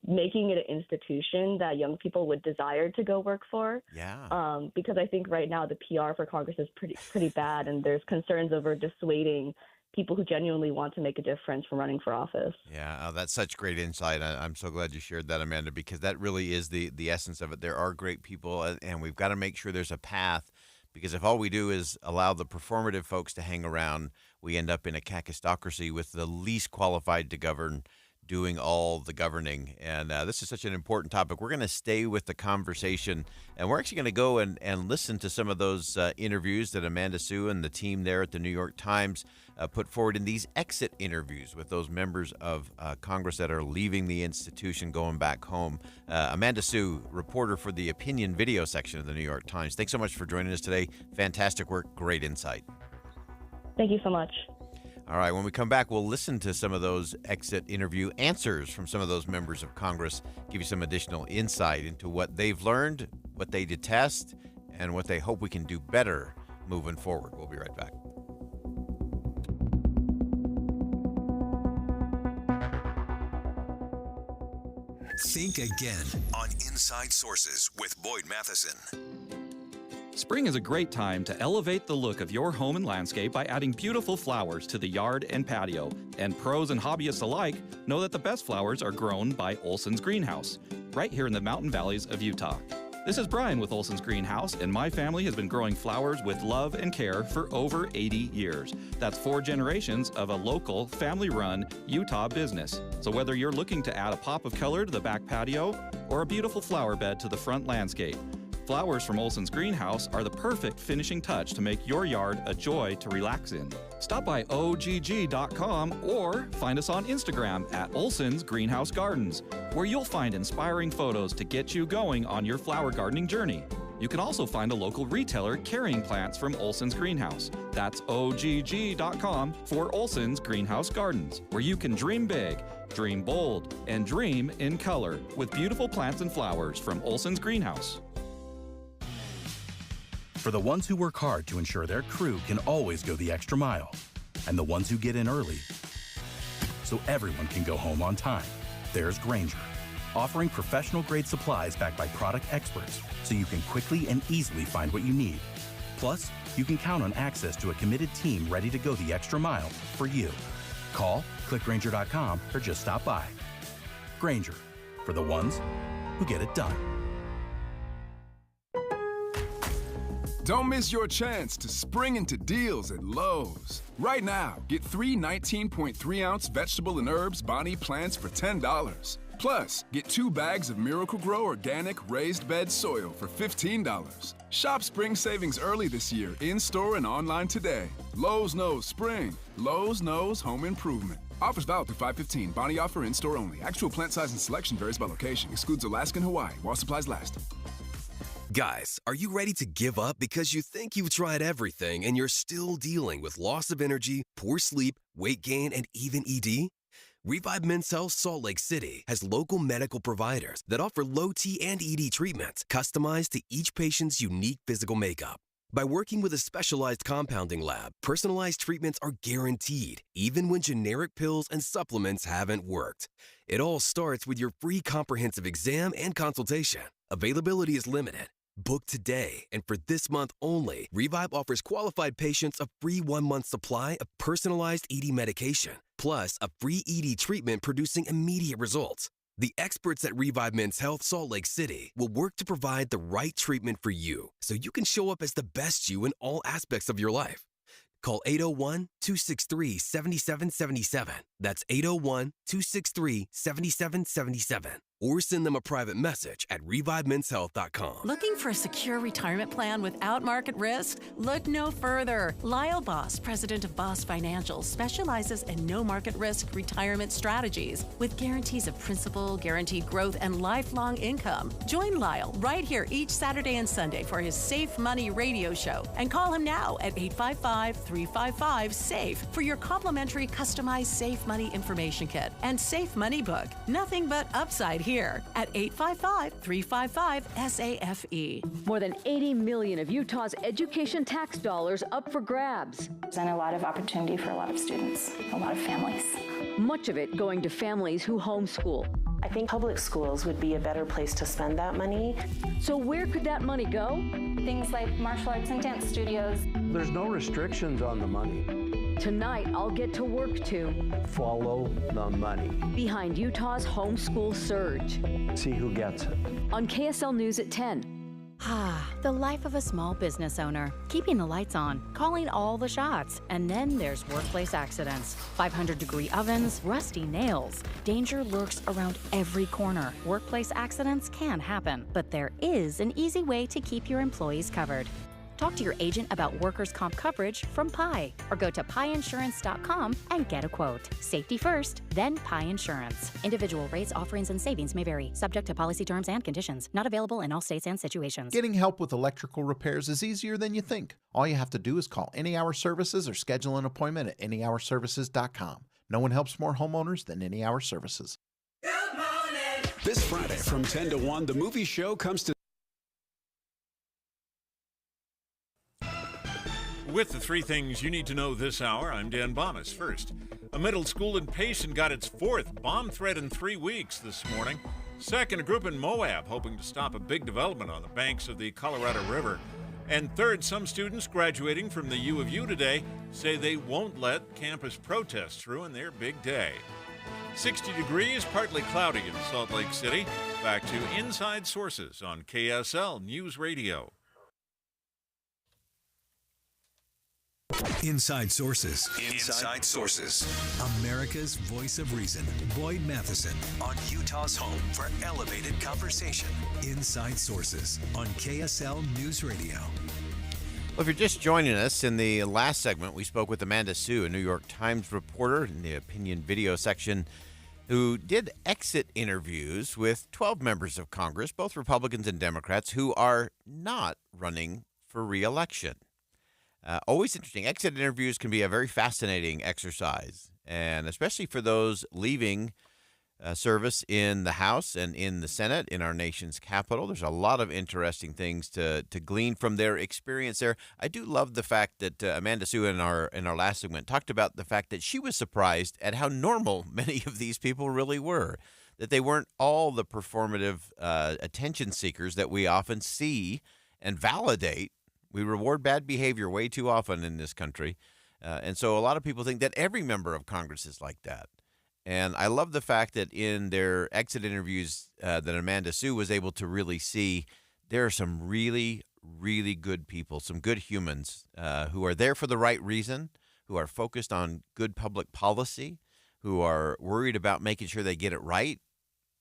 making it an institution that young people would desire to go work for.
Yeah.
Because I think right now the PR for Congress is pretty bad, and there's concerns over dissuading people who genuinely want to make a difference from running for office.
Yeah, that's such great insight. I'm so glad you shared that, Amanda, because that really is the essence of it. There are great people, and we've got to make sure there's a path, because if all we do is allow the performative folks to hang around, we end up in a kakistocracy with the least qualified to govern doing all the governing. And this is such an important topic. We're going to stay with the conversation, and we're actually going to go and listen to some of those interviews that Amanda Sue and the team there at the New York Times put forward in these exit interviews with those members of Congress that are leaving the institution, going back home. Amanda Sue, reporter for the opinion video section of the New York Times. Thanks so much for joining us today. Fantastic work. Great insight.
Thank you so much.
All right, when we come back, we'll listen to some of those exit interview answers from some of those members of Congress, give you some additional insight into what they've learned, what they detest, and what they hope we can do better moving forward. We'll be right back.
Think again on Inside Sources with Boyd Matheson.
Spring is a great time to elevate the look of your home and landscape by adding beautiful flowers to the yard and patio. And pros and hobbyists alike know that the best flowers are grown by Olson's Greenhouse, right here in the mountain valleys of Utah. This is Brian with Olson's Greenhouse, and my family has been growing flowers with love and care for over 80 years. That's 4 generations of a local, family-run Utah business. So whether you're looking to add a pop of color to the back patio or a beautiful flower bed to the front landscape, flowers from Olson's Greenhouse are the perfect finishing touch to make your yard a joy to relax in. Stop by ogg.com or find us on Instagram at Olson's Greenhouse Gardens, where you'll find inspiring photos to get you going on your flower gardening journey. You can also find a local retailer carrying plants from Olson's Greenhouse. That's ogg.com for Olson's Greenhouse Gardens, where you can dream big, dream bold, and dream in color with beautiful plants and flowers from Olson's Greenhouse.
For the ones who work hard to ensure their crew can always go the extra mile, and the ones who get in early so everyone can go home on time, there's Grainger, offering professional-grade supplies backed by product experts so you can quickly and easily find what you need. Plus, you can count on access to a committed team ready to go the extra mile for you. Call, click Grainger.com, or just stop by. Grainger, for the ones who get it done.
Don't miss your chance to spring into deals at Lowe's. Right now, get 3 19.3-ounce vegetable and herbs Bonnie plants for $10. Plus, get 2 bags of Miracle-Gro organic raised bed soil for $15. Shop spring savings early this year, in-store and online today. Lowe's knows spring. Lowe's knows home improvement. Offers valid through 5/15. Bonnie offer in-store only. Actual plant size and selection varies by location. Excludes Alaska and Hawaii while supplies last.
Guys, are you ready to give up because you think you've tried everything and you're still dealing with loss of energy, poor sleep, weight gain, and even ED? Revive Men's Health Salt Lake City has local medical providers that offer low T and ED treatments customized to each patient's unique physical makeup. By working with a specialized compounding lab, personalized treatments are guaranteed, even when generic pills and supplements haven't worked. It all starts with your free comprehensive exam and consultation. Availability is limited. Book today, and for this month only, Revive offers qualified patients a free 1-month supply of personalized ED medication, plus a free ED treatment producing immediate results. The experts at Revive Men's Health Salt Lake City will work to provide the right treatment for you so you can show up as the best you in all aspects of your life. Call 801-263-7777. That's 801-263-7777. Or send them a private message at revivemenshealth.com.
Looking for a secure retirement plan without market risk? Look no further. Lyle Boss, president of Boss Financial, specializes in no market risk retirement strategies with guarantees of principal, guaranteed growth, and lifelong income. Join Lyle right here each Saturday and Sunday for his Safe Money radio show, and call him now at 855-355-SAFE for your complimentary customized Safe Money information kit and Safe Money book. Nothing but upside here at 855-355-SAFE.
More than 80 million of Utah's education tax dollars up for grabs.
And a lot of opportunity for a lot of students, a lot of families.
Much of it going to families who homeschool.
I think public schools would be a better place to spend that money.
So where could that money go?
Things like martial arts and dance studios.
There's no restrictions on the money.
Tonight, I'll get to work to
follow the money.
Behind Utah's homeschool surge.
See who gets it.
On KSL News at 10.
The life of a small business owner. Keeping the lights on, calling all the shots. And then there's workplace accidents. 500-degree ovens, rusty nails. Danger lurks around every corner. Workplace accidents can happen, but there is an easy way to keep your employees covered. Talk to your agent about workers' comp coverage from Pi, or go to piinsurance.com and get a quote. Safety first, then Pi Insurance. Individual rates, offerings, and savings may vary, subject to policy terms and conditions. Not available in all states and situations.
Getting help with electrical repairs is easier than you think. All you have to do is call Any Hour Services or schedule an appointment at anyhourservices.com. No one helps more homeowners than Any Hour Services.
This Friday from 10 to 1, the movie show comes to
With the 3 things you need to know this hour, I'm Dan Bomas. First, a middle school in Payson got its 4th bomb threat in 3 weeks this morning. Second, a group in Moab hoping to stop a big development on the banks of the Colorado River. And third, some students graduating from the U of U today say they won't let campus protests ruin their big day. 60 degrees, partly cloudy in Salt Lake City. Back to Inside Sources on KSL News Radio.
Inside Sources. Inside Sources. America's voice of reason. Boyd Matheson on Utah's home for elevated conversation. Inside Sources on KSL News Radio.
Well, if you're just joining us, in the last segment, we spoke with Amanda Sue, a New York Times reporter in the opinion video section, who did exit interviews with 12 members of Congress, both Republicans and Democrats, who are not running for re-election. Always interesting. Exit interviews can be a very fascinating exercise, and especially for those leaving service in the House and in the Senate, in our nation's capital. There's a lot of interesting things to glean from their experience there. I do love the fact that Amanda Sue in our last segment talked about the fact that she was surprised at how normal many of these people really were, that they weren't all the performative attention seekers that we often see and validate. We reward bad behavior way too often in this country. And so a lot of people think that every member of Congress is like that. And I love the fact that in their exit interviews that Amanda Sue was able to really see, there are some really, really good people, some good humans who are there for the right reason, who are focused on good public policy, who are worried about making sure they get it right,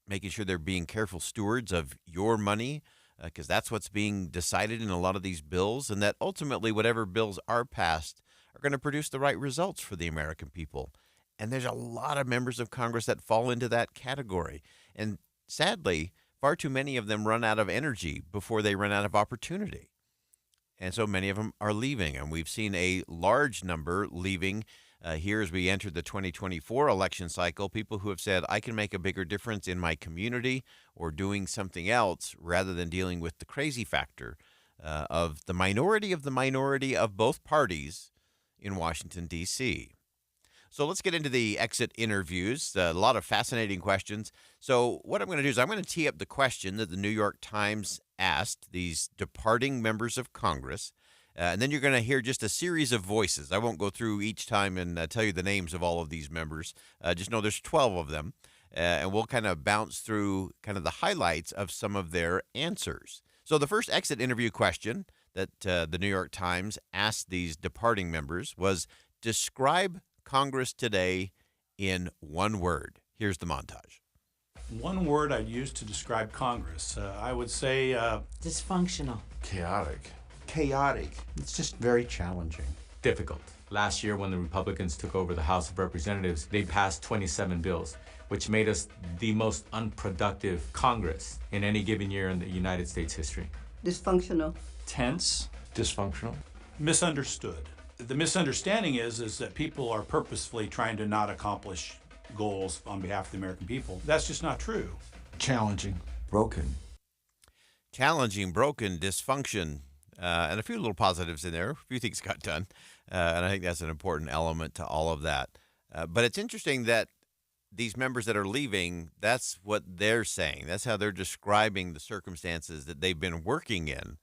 making sure they're being careful stewards of your money, because that's what's being decided in a lot of these bills, and that ultimately whatever bills are passed are going to produce the right results for the American people. And there's a lot of members of Congress that fall into that category. And sadly, far too many of them run out of energy before they run out of opportunity. And so many of them are leaving, and we've seen a large number leaving here as we enter the 2024 election cycle, people who have said, I can make a bigger difference in my community or doing something else rather than dealing with the crazy factor of the minority of both parties in Washington, D.C. So let's get into the exit interviews. A lot of fascinating questions. So what I'm going to do is I'm going to tee up the question that the New York Times asked these departing members of Congress. And then you're going to hear just a series of voices. I won't go through each time and tell you the names of all of these members. Just know there's 12 of them. And we'll kind of bounce through kind of the highlights of some of their answers. So the first exit interview question that the New York Times asked these departing members was, describe Congress today in one word. Here's the montage.
One word I'd use to describe Congress, I would say
dysfunctional.
Chaotic.
Chaotic.
It's just very challenging.
Difficult. Last year when the Republicans took over the House of Representatives, they passed 27 bills, which made us the most unproductive Congress in any given year in the United States history.
Dysfunctional.
tense,
Dysfunctional.
misunderstood. The misunderstanding is that people are purposefully trying to not accomplish goals on behalf of the American people. That's just not true.
Challenging.
Broken.
Challenging, broken, dysfunction, and a few little positives in there. A few things got done, and I think that's an important element to all of that. But it's interesting that these members that are leaving, that's what they're saying. That's how they're describing the circumstances that they've been working in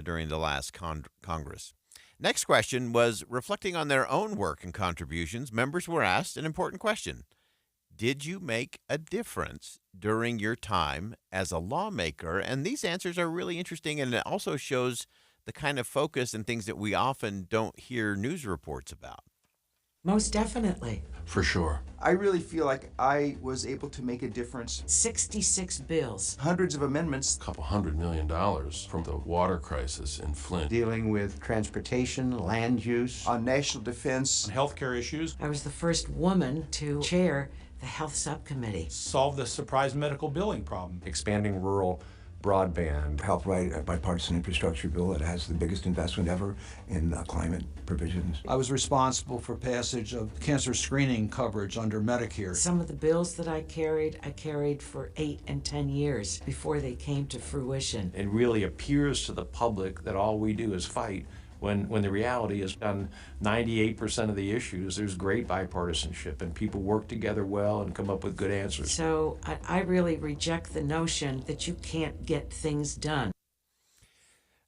during the last Congress. Next question was reflecting on their own work and contributions. Members were asked an important question. Did you make a difference during your time as a lawmaker? And these answers are really interesting, and it also shows the kind of focus and things that we often don't hear news reports about.
Most definitely.
For sure.
I really feel like I was able to make a difference. 66 bills. Hundreds of amendments.
A couple $100 million from the water crisis in Flint.
Dealing with transportation, land use. On national defense.
On healthcare issues.
I was the first woman to chair the health subcommittee.
Solve the surprise medical billing problem.
Expanding rural broadband.
Help write a bipartisan infrastructure bill that has the biggest investment ever in climate provisions.
I was responsible for passage of cancer screening coverage under Medicare.
Some of the bills that I carried for 8 and 10 years before they came to fruition.
It really appears to the public that all we do is fight, when the reality is on 98% of the issues, there's great bipartisanship and people work together well and come up with good answers.
So I really reject the notion that you can't get things done.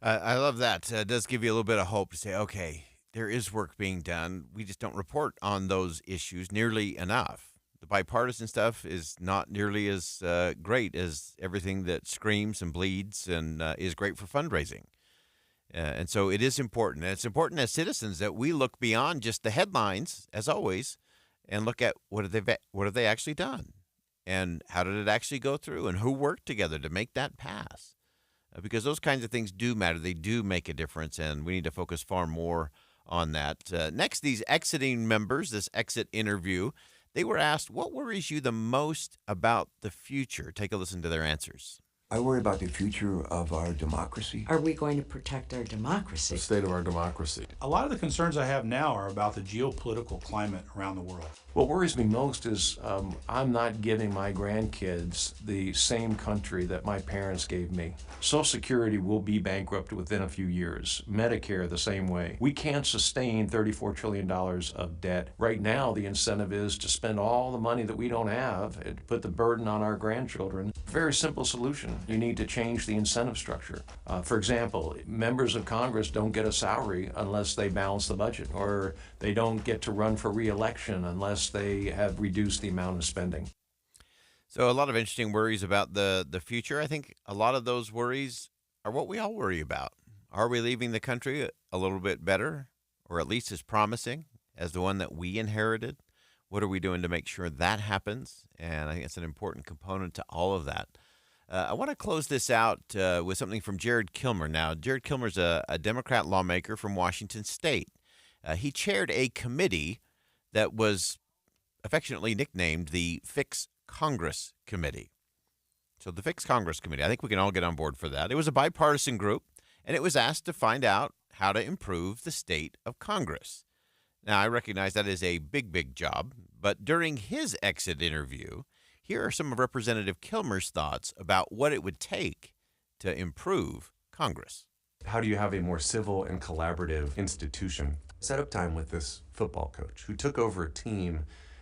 I love that. It does give you a little bit of hope to say, okay, there is work being done. We just don't report on those issues nearly enough. The bipartisan stuff is not nearly as great as everything that screams and bleeds and is great for fundraising. And so it is important. And it's important as citizens that we look beyond just the headlines, as always, and look at what have they actually done, and how did it actually go through, and who worked together to make that pass. Because those kinds of things do matter. They do make a difference, and we need to focus far more on that. Next, these exiting members, this exit interview, they were asked, what worries you the most about the future? Take a listen to their answers.
I worry about the future of our democracy.
Are we going to protect our democracy?
The state of our democracy.
A lot of the concerns I have now are about the geopolitical climate around the world.
What worries me most is I'm not giving my grandkids the same country that my parents gave me. Social Security will be bankrupt within a few years. Medicare the same way. We can't sustain $34 trillion of debt. Right now, the incentive is to spend all the money that we don't have and put the burden on our grandchildren. Very simple solution. You need to change the incentive structure. For example, members of Congress don't get a salary unless they balance the budget, or they don't get to run for re-election unless they have reduced the amount of spending.
So a lot of interesting worries about the future. I think a lot of those worries are what we all worry about. Are we leaving the country a little bit better, or at least as promising as the one that we inherited? What are we doing to make sure that happens? And I think it's an important component to all of that. I want to close this out with something from Jared Kilmer. Now, Jared Kilmer's a Democrat lawmaker from Washington State. He chaired a committee that was affectionately nicknamed the Fix Congress Committee. So the Fix Congress Committee, I think we can all get on board for that. It was a bipartisan group, and it was asked to find out how to improve the state of Congress. Now, I recognize that is a big, big job, but during his exit interview, here are some of Representative Kilmer's thoughts about what it would take to improve Congress.
How do you have a more civil and collaborative institution? Set up time with this football coach who took over a team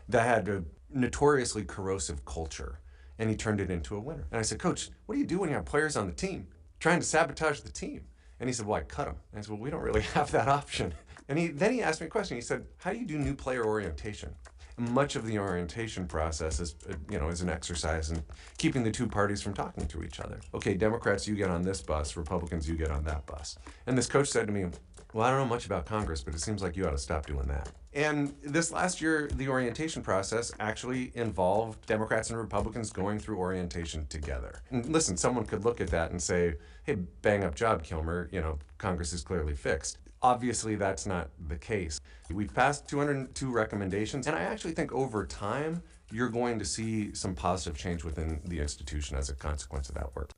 that had a notoriously corrosive culture, and he turned it into a winner. And I said, Coach, what do you do when you have players on the team trying to sabotage the team? And he said, well, I cut them. And I said, well, we don't really have that option. And then he asked me a question. He said, how do you do new player orientation? Much of the orientation process is an exercise in keeping the two parties from talking to each other. Okay, Democrats, you get on this bus. Republicans, you get on that bus. And this coach said to me, well, I don't know much about Congress, but it seems like you ought to stop doing that. And this last year, the orientation process actually involved Democrats and Republicans going through orientation together. And listen, someone could look at that and say, hey, bang up job, Kilmer, Congress is clearly fixed. Obviously, that's not the case. We've passed 202 recommendations, and I actually think over time, you're going to see some positive change within the institution as a consequence of that work.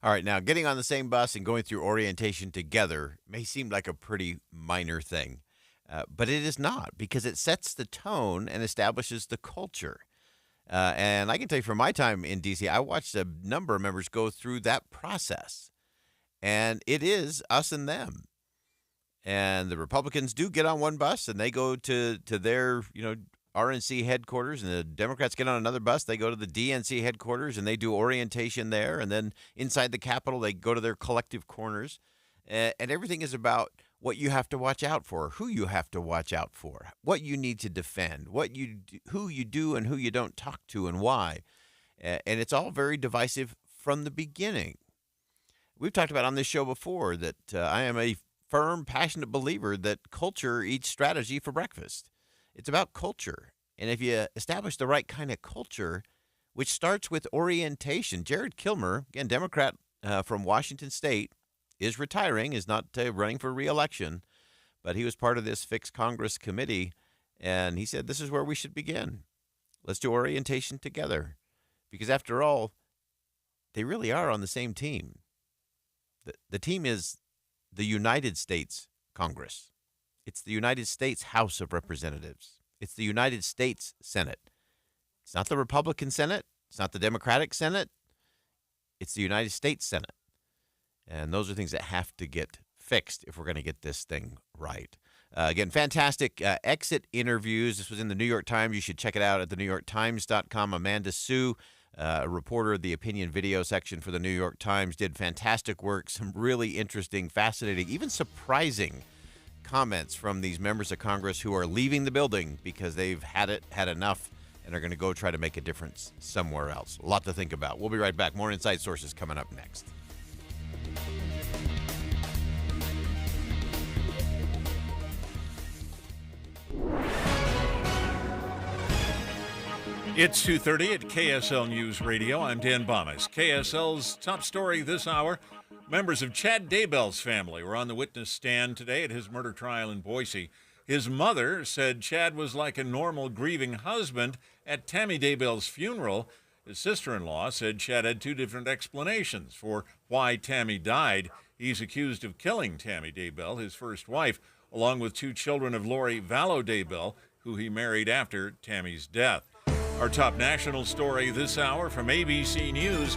All right, now getting on the same bus and going through orientation together may seem like a pretty minor thing, but it is not, because it sets the tone and establishes the culture. And I can tell you from my time in D.C., I watched a number of members go through that process, and it is us and them. And the Republicans do get on one bus, and they go to their, RNC headquarters, and the Democrats get on another bus. They go to the DNC headquarters, and they do orientation there. And then inside the Capitol, they go to their collective corners. And everything is about what you have to watch out for, who you have to watch out for, what you need to defend, who you do and who you don't talk to, and why. And it's all very divisive from the beginning. We've talked about on this show before that I am a firm, passionate believer that culture eats strategy for breakfast. It's about culture. And if you establish the right kind of culture, which starts with orientation, Jared Kilmer, again, Democrat from Washington State, is retiring, is not running for re-election, but he was part of this Fix Congress committee, and he said this is where we should begin. Let's do orientation together. Because after all, they really are on the same team. The team is the United States Congress. It's the United States House of Representatives. It's the United States Senate. It's not the Republican Senate. It's not the Democratic Senate. It's the United States Senate. And those are things that have to get fixed if we're going to get this thing right. Again, fantastic exit interviews. This was in the New York Times. You should check it out at thenewyorktimes.com. Amanda Sue, a reporter of the opinion video section for the New York Times, did fantastic work. Some really interesting, fascinating, even surprising comments from these members of Congress who are leaving the building because they've had enough and are going to go try to make a difference somewhere else. A lot to think about. We'll be right back. More Inside Sources coming up next.
It's 2:30 at KSL News Radio. I'm Dan Bomis. KSL's top story this hour. Members of Chad Daybell's family were on the witness stand today at his murder trial in Boise. His mother said Chad was like a normal grieving husband at Tammy Daybell's funeral. His sister-in-law said Chad had two different explanations for why Tammy died. He's accused of killing Tammy Daybell, his first wife, along with two children of Lori Vallow Daybell, who he married after Tammy's death. Our top national story this hour from ABC News.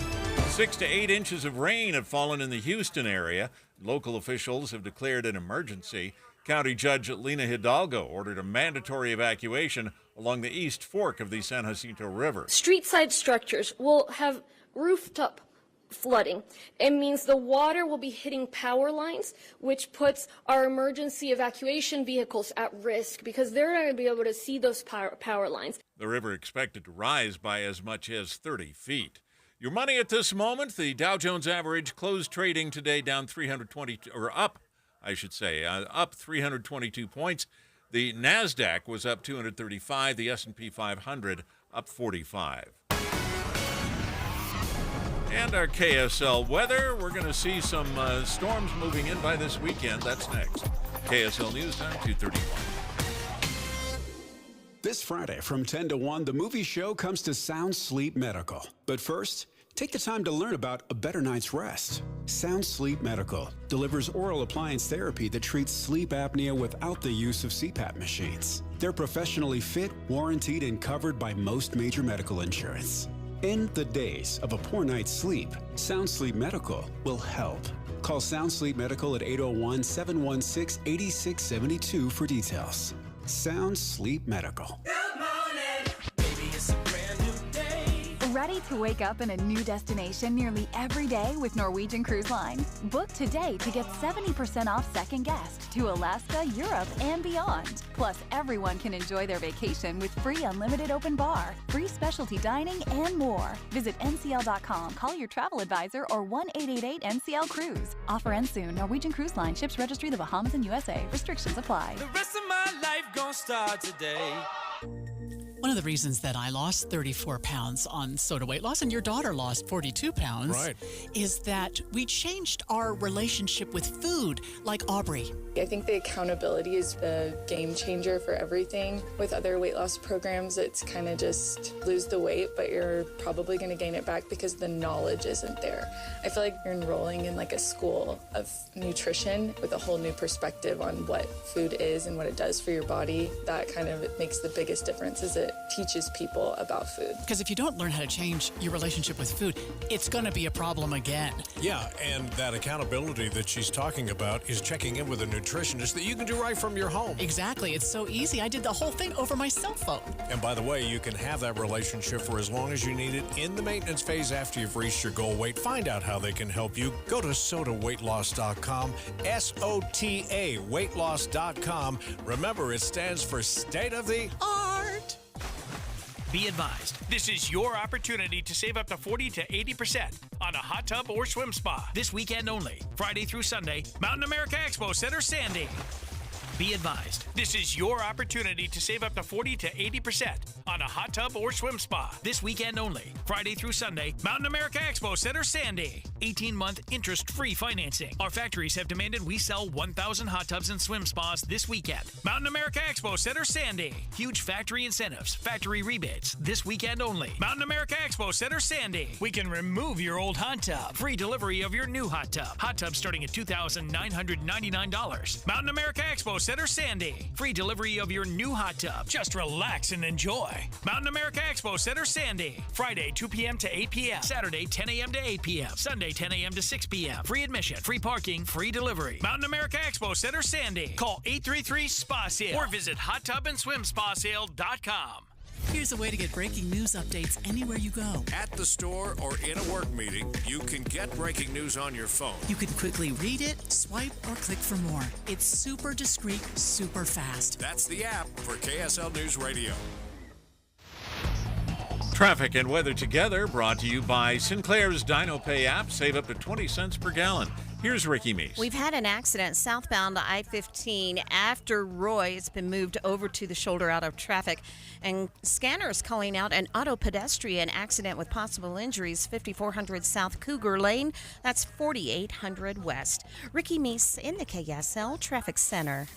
6 to 8 inches of rain have fallen in the Houston area. Local officials have declared an emergency. County Judge Lena Hidalgo ordered a mandatory evacuation along the east fork of the San Jacinto River.
Street-side structures will have rooftop flooding. It means the water will be hitting power lines, which puts our emergency evacuation vehicles at risk because they're not going to be able to see those power lines.
The river expected to rise by as much as 30 feet. Your money at this moment, the Dow Jones average closed trading today down 322, or up 322 points. The NASDAQ was up 235, the S&P 500 up 45. And our KSL weather, we're going to see some storms moving in by this weekend. That's next. KSL News Time, 2:31.
This Friday from 10 to 1, the movie show comes to Sound Sleep Medical. But first, take the time to learn about a better night's rest. Sound Sleep Medical delivers oral appliance therapy that treats sleep apnea without the use of CPAP machines. They're professionally fit, warranted, and covered by most major medical insurance. End the days of a poor night's sleep. Sound Sleep Medical will help. Call Sound Sleep Medical at 801-716-8672 for details. Sound Sleep Medical.
Ready to wake up in a new destination nearly every day with Norwegian Cruise Line? Book today to get 70% off second guest to Alaska, Europe, and beyond. Plus, everyone can enjoy their vacation with free unlimited open bar, free specialty dining, and more. Visit ncl.com, call your travel advisor, or 1-888-NCL-CRUISE. Offer ends soon. Norwegian Cruise Line. Ships registry the Bahamas and USA. Restrictions apply.
The rest of my life gonna start today. One of the reasons that I lost 34 pounds on soda weight loss and your daughter lost 42 pounds is that we changed our relationship with food, like Aubrey.
I think the accountability is the game changer for everything. With other weight loss programs, it's kind of just lose the weight, but you're probably going to gain it back because the knowledge isn't there. I feel like you're enrolling in like a school of nutrition with a whole new perspective on what food is and what it does for your body. That kind of makes the biggest difference, is it teaches people about food.
Because if you don't learn how to change your relationship with food, it's going to be a problem again.
Yeah, and that accountability that she's talking about is checking in with a nutritionist that you can do right from your home.
Exactly. It's so easy. I did the whole thing over my cell phone.
And by the way, you can have that relationship for as long as you need it in the maintenance phase after you've reached your goal weight. Find out how they can help you. Go to sotaweightloss.com, SOTA weightloss.com. Remember, it stands for state of the art.
Be advised, this is your opportunity to save up to 40 to 80% on a hot tub or swim spa. This weekend only, Friday through Sunday, Mountain America Expo Center, Sandy. Be advised, this is your opportunity to save up to 40 to 80% on a hot tub or swim spa. This weekend only, Friday through Sunday, Mountain America Expo Center, Sandy. 18-month interest-free financing. Our factories have demanded we sell 1,000 hot tubs and swim spas this weekend. Mountain America Expo Center, Sandy. Huge factory incentives, factory rebates, this weekend only. Mountain America Expo Center, Sandy. We can remove your old hot tub. Free delivery of your new hot tub. Hot tub starting at $2,999. Mountain America Expo Center, Sandy. Free delivery of your new hot tub. Just relax and enjoy. Mountain America Expo Center, Sandy. Friday, 2 p.m. to 8 p.m. Saturday, 10 a.m. to 8 p.m. Sunday, 10 a.m. to 6 p.m. Free admission, free parking, free delivery. Mountain America Expo Center, Sandy. Call 833-SPA-SALE or visit hottubandSwimSpaSale.com.
Here's a way to get breaking news updates anywhere you go.
At the store or in a work meeting, you can get breaking news on your phone.
You can quickly read it, swipe, or click for more. It's super discreet, super fast.
That's the app for KSL News Radio.
Traffic and weather together brought to you by Sinclair's DinoPay app. Save up to 20 cents per gallon. Here's Ricky Meese.
We've had an accident southbound to I-15 after Roy. It's been moved over to the shoulder out of traffic. And scanners calling out an auto pedestrian accident with possible injuries, 5400 South Cougar Lane. That's 4800 West. Ricky Meese in the KSL Traffic Center.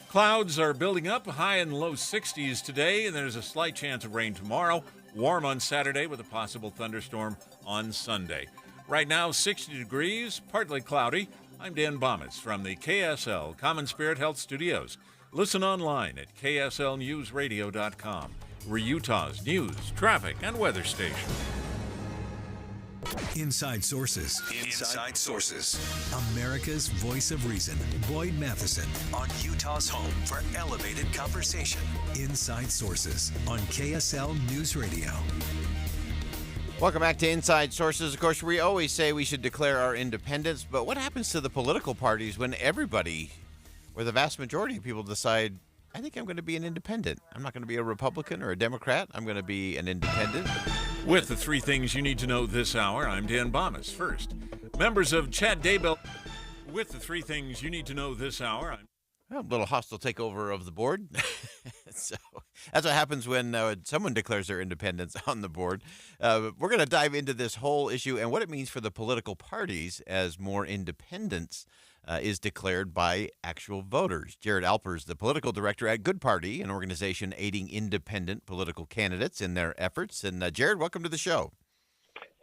Clouds are building up, high in the low 60s today, and there's a slight chance of rain tomorrow. Warm on Saturday with a possible thunderstorm on Sunday. Right now, 60 degrees, partly cloudy. I'm Dan Bomitz from the KSL Common Spirit Health Studios. Listen online at kslnewsradio.com. We're Utah's news, traffic, and weather station.
Inside Sources. Inside Sources. America's voice of reason. Boyd Matheson on Utah's home for elevated conversation. Inside Sources on KSL News Radio.
Welcome back to Inside Sources. Of course, we always say we should declare our independence, but what happens to the political parties when everybody, or the vast majority of people, decide, I think I'm going to be an independent. I'm not going to be a Republican or a Democrat. I'm going to be an independent.
With the three things you need to know this hour, I'm Dan Bomitz. First, members of Chad Daybell. With the three things you need to know this hour,
A little hostile takeover of the board. So that's what happens when someone declares their independence on the board. We're going to dive into this whole issue and what it means for the political parties as more independence is declared by actual voters. Jared Alpers, the political director at Good Party, an organization aiding independent political candidates in their efforts. And Jared, welcome to the show.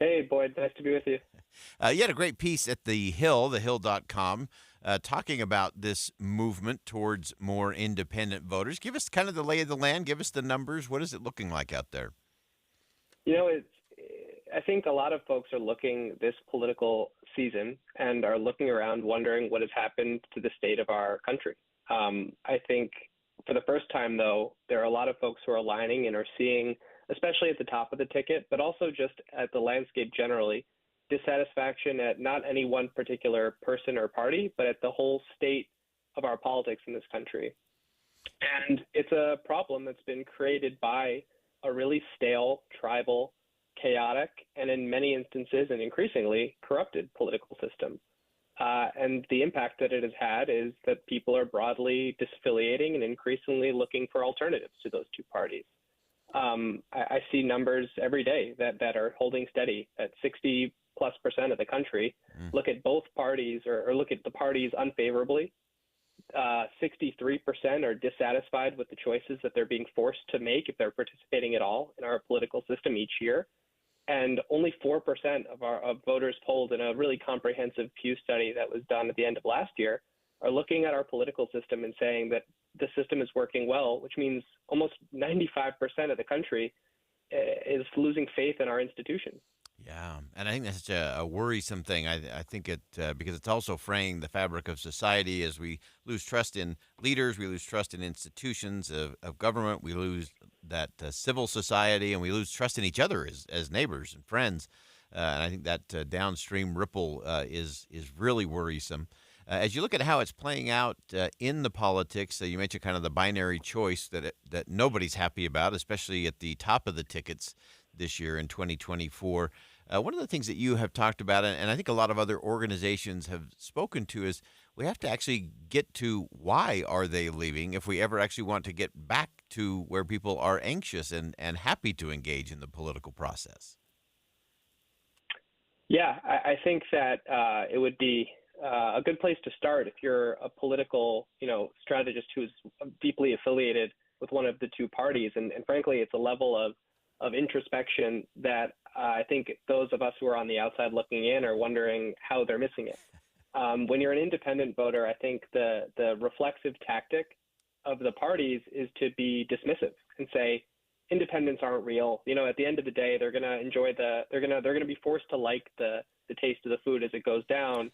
Hey, Boyd. Nice to be with you.
You had a great piece at The Hill, thehill.com, talking about this movement towards more independent voters. Give us kind of the lay of the land. Give us the numbers. What is it looking like out there?
You know, I think a lot of folks are looking this political season and are looking around wondering what has happened to the state of our country. I think for the first time, though, there are a lot of folks who are aligning and are seeing, especially at the top of the ticket, but also just at the landscape generally, dissatisfaction at not any one particular person or party, but at the whole state of our politics in this country. And it's a problem that's been created by a really stale, tribal, chaotic, and in many instances and increasingly corrupted political system. And the impact that it has had is that people are broadly disaffiliating and increasingly looking for alternatives to those two parties. I see numbers every day that are holding steady at 60+% of the country. Look at both parties or look at the parties unfavorably. 63% are dissatisfied with the choices that they're being forced to make if they're participating at all in our political system each year. And only 4% of voters polled in a really comprehensive Pew study that was done at the end of last year are looking at our political system and saying that the system is working well, which means almost 95% of the country is losing faith in our institutions.
Yeah, and I think that's a worrisome thing. I think it because it's also fraying the fabric of society as we lose trust in leaders, we lose trust in institutions of government, we lose that civil society, and we lose trust in each other as neighbors and friends. And I think that downstream ripple is really worrisome. As you look at how it's playing out in the politics, you mentioned kind of the binary choice that nobody's happy about, especially at the top of the tickets this year in 2024. One of the things that you have talked about, and I think a lot of other organizations have spoken to, is we have to actually get to why are they leaving if we ever actually want to get back to where people are anxious and happy to engage in the political process.
Yeah, I think that it would be a good place to start if you're a political, strategist who's deeply affiliated with one of the two parties. And frankly, it's a level of introspection that I think those of us who are on the outside looking in are wondering how they're missing it. When you're an independent voter, I think the reflexive tactic of the parties is to be dismissive and say independents aren't real. At the end of the day, they're going to enjoy they're going to be forced to like the taste of the food as it goes down.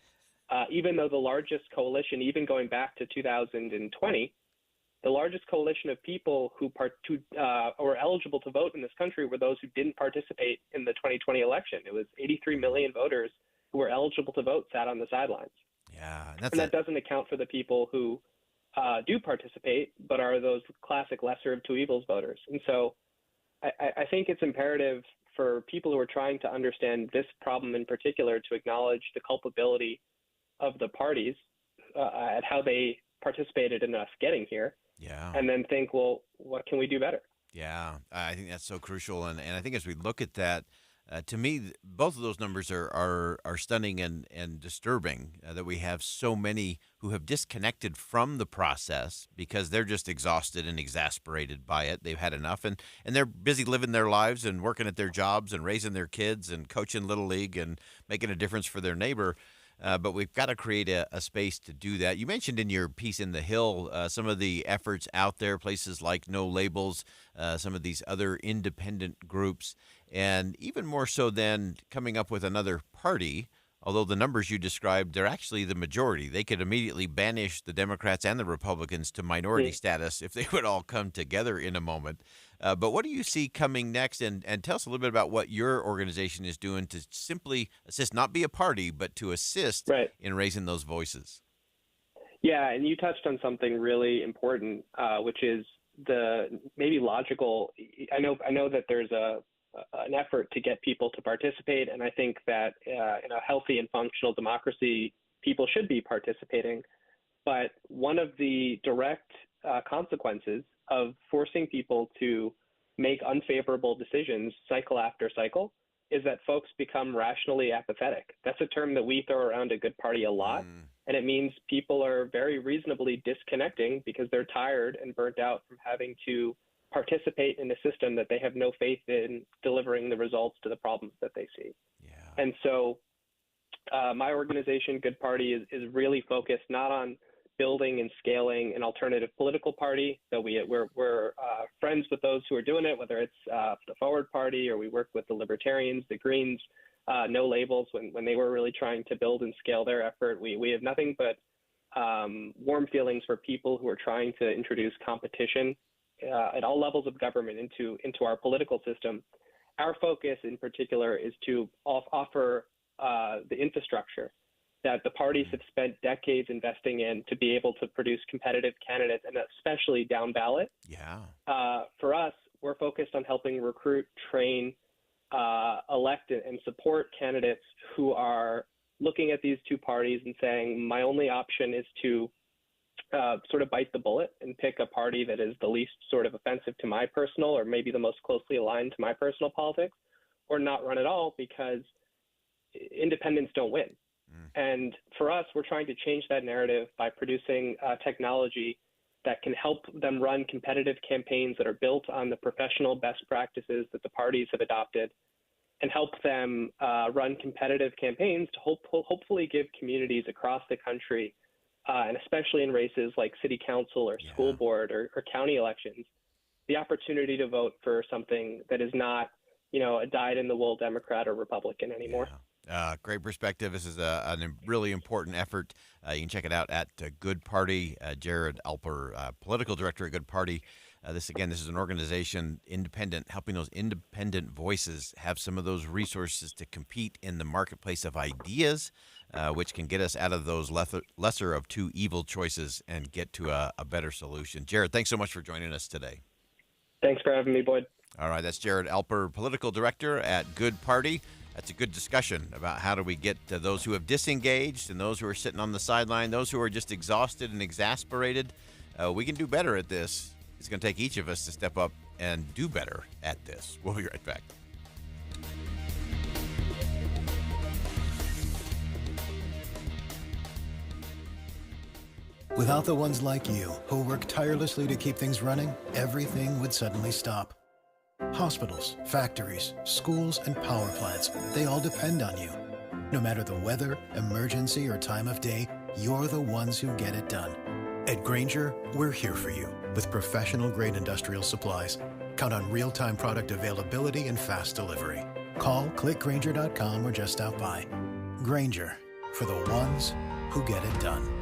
Even though the largest coalition, even going back to 2020, the largest coalition of people who were eligible to vote in this country were those who didn't participate in the 2020 election. It was 83 million voters who were eligible to vote sat on the sidelines.
Yeah,
and that doesn't account for the people who do participate, but are those classic lesser of two evils voters. And so I think it's imperative for people who are trying to understand this problem in particular to acknowledge the culpability of the parties at how they participated in us getting here.
Yeah.
And then think, well, what can we do better?
Yeah, I think that's so crucial, and I think as we look at that, to me, both of those numbers are stunning and disturbing. That we have so many who have disconnected from the process because they're just exhausted and exasperated by it. They've had enough, and they're busy living their lives and working at their jobs and raising their kids and coaching little league and making a difference for their neighbor. But we've got to create a space to do that. You mentioned in your piece in The Hill some of the efforts out there, places like No Labels, some of these other independent groups, and even more so than coming up with another party. Although the numbers you described, they're actually the majority. They could immediately banish the Democrats and the Republicans to minority status if they would all come together in a moment. But what do you see coming next? And tell us a little bit about what your organization is doing to simply assist, not be a party, but to assist in raising those voices.
Yeah, and you touched on something really important, which is the maybe logical. I know that there's an effort to get people to participate, and I think that in a healthy and functional democracy, people should be participating. But one of the direct consequences of forcing people to make unfavorable decisions cycle after cycle is that folks become rationally apathetic. That's a term that we throw around at Good Party a lot, and it means people are very reasonably disconnecting because they're tired and burnt out from having to participate in a system that they have no faith in delivering the results to the problems that they see. Yeah. And so my organization, Good Party, is really focused not on building and scaling an alternative political party. So we're friends with those who are doing it, whether it's the Forward Party or we work with the Libertarians, the Greens, No Labels, when they were really trying to build and scale their effort. We have nothing but warm feelings for people who are trying to introduce competition at all levels of government into our political system. Our focus in particular is to offer the infrastructure that the parties have spent decades investing in to be able to produce competitive candidates, and especially down ballot.
Yeah.
For us, we're focused on helping recruit, train, elect, and support candidates who are looking at these two parties and saying, my only option is to sort of bite the bullet and pick a party that is the least sort of offensive to my personal, or maybe the most closely aligned to my personal politics, or not run at all because independents don't win. And for us, we're trying to change that narrative by producing technology that can help them run competitive campaigns that are built on the professional best practices that the parties have adopted, and help them run competitive campaigns to hopefully give communities across the country, and especially in races like city council or school board or county elections, the opportunity to vote for something that is not, a dyed-in-the-wool Democrat or Republican anymore.
Great perspective. This is a really important effort. You can check it out at Good Party. Jared Alper, political director at Good Party. This is an organization, independent, helping those independent voices have some of those resources to compete in the marketplace of ideas, which can get us out of those lesser of two evil choices and get to a better solution. Jared, thanks so much for joining us today.
Thanks for having me, Boyd.
All right, that's Jared Alper, political director at Good Party. That's a good discussion about how do we get to those who have disengaged and those who are sitting on the sideline, those who are just exhausted and exasperated. We can do better at this. It's going to take each of us to step up and do better at this. We'll be right back.
Without the ones like you, who work tirelessly to keep things running, everything would suddenly stop. Hospitals, factories, schools, and power plants, they all depend on you. No matter the weather, emergency, or time of day, you're the ones who get it done. At Grainger, we're here for you with professional-grade industrial supplies. Count on real-time product availability and fast delivery. Call, clickgrainger.com, or just stop by. Grainger, for the ones who get it done.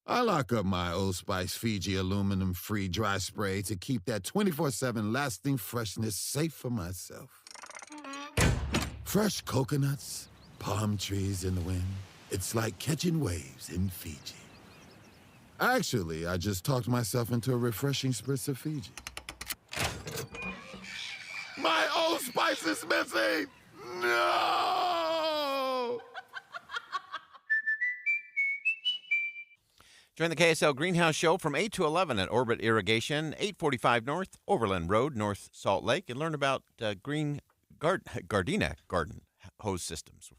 I lock up my Old Spice Fiji aluminum-free dry spray to keep that 24/7 lasting freshness safe for myself. Fresh coconuts, palm trees in the wind. It's like catching waves in Fiji. Actually, I just talked myself into a refreshing spritz of Fiji. My Old Spice is missing! No!
Join the KSL Greenhouse Show from 8 to 11 at Orbit Irrigation, 845 North, Overland Road, North Salt Lake, and learn about Gardena Garden hose systems.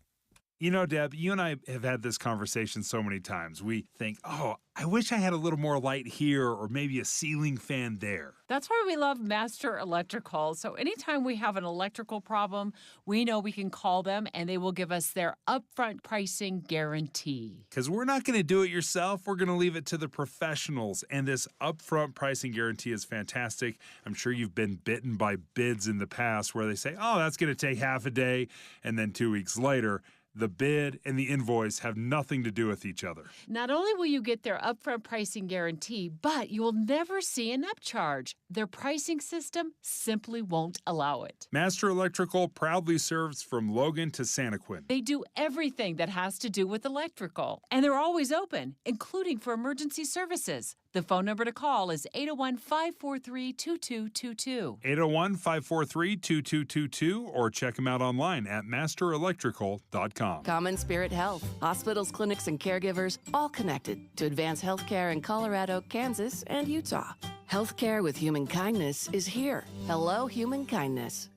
You know, Deb, you and I have had this conversation so many times. We think, oh, I wish I had a little more light here or maybe a ceiling fan there.
That's why we love Master Electrical. So anytime we have an electrical problem, we know we can call them and they will give us their upfront pricing guarantee.
Because we're not going to do it yourself. We're going to leave it to the professionals. And this upfront pricing guarantee is fantastic. I'm sure you've been bitten by bids in the past where they say, oh, that's going to take half a day. And then 2 weeks later, the bid and the invoice have nothing to do with each other.
Not only will you get their upfront pricing guarantee, but you will never see an upcharge. Their pricing system simply won't allow it.
Master Electrical proudly serves from Logan to Santaquin.
They do everything that has to do with electrical, and they're always open, including for emergency services. The phone number to call is 801-543-2222.
801-543-2222, or check them out online at masterelectrical.com.
Common Spirit Health. Hospitals, clinics, and caregivers all connected to advance healthcare in Colorado, Kansas, and Utah. Healthcare with human kindness is here. Hello, human kindness.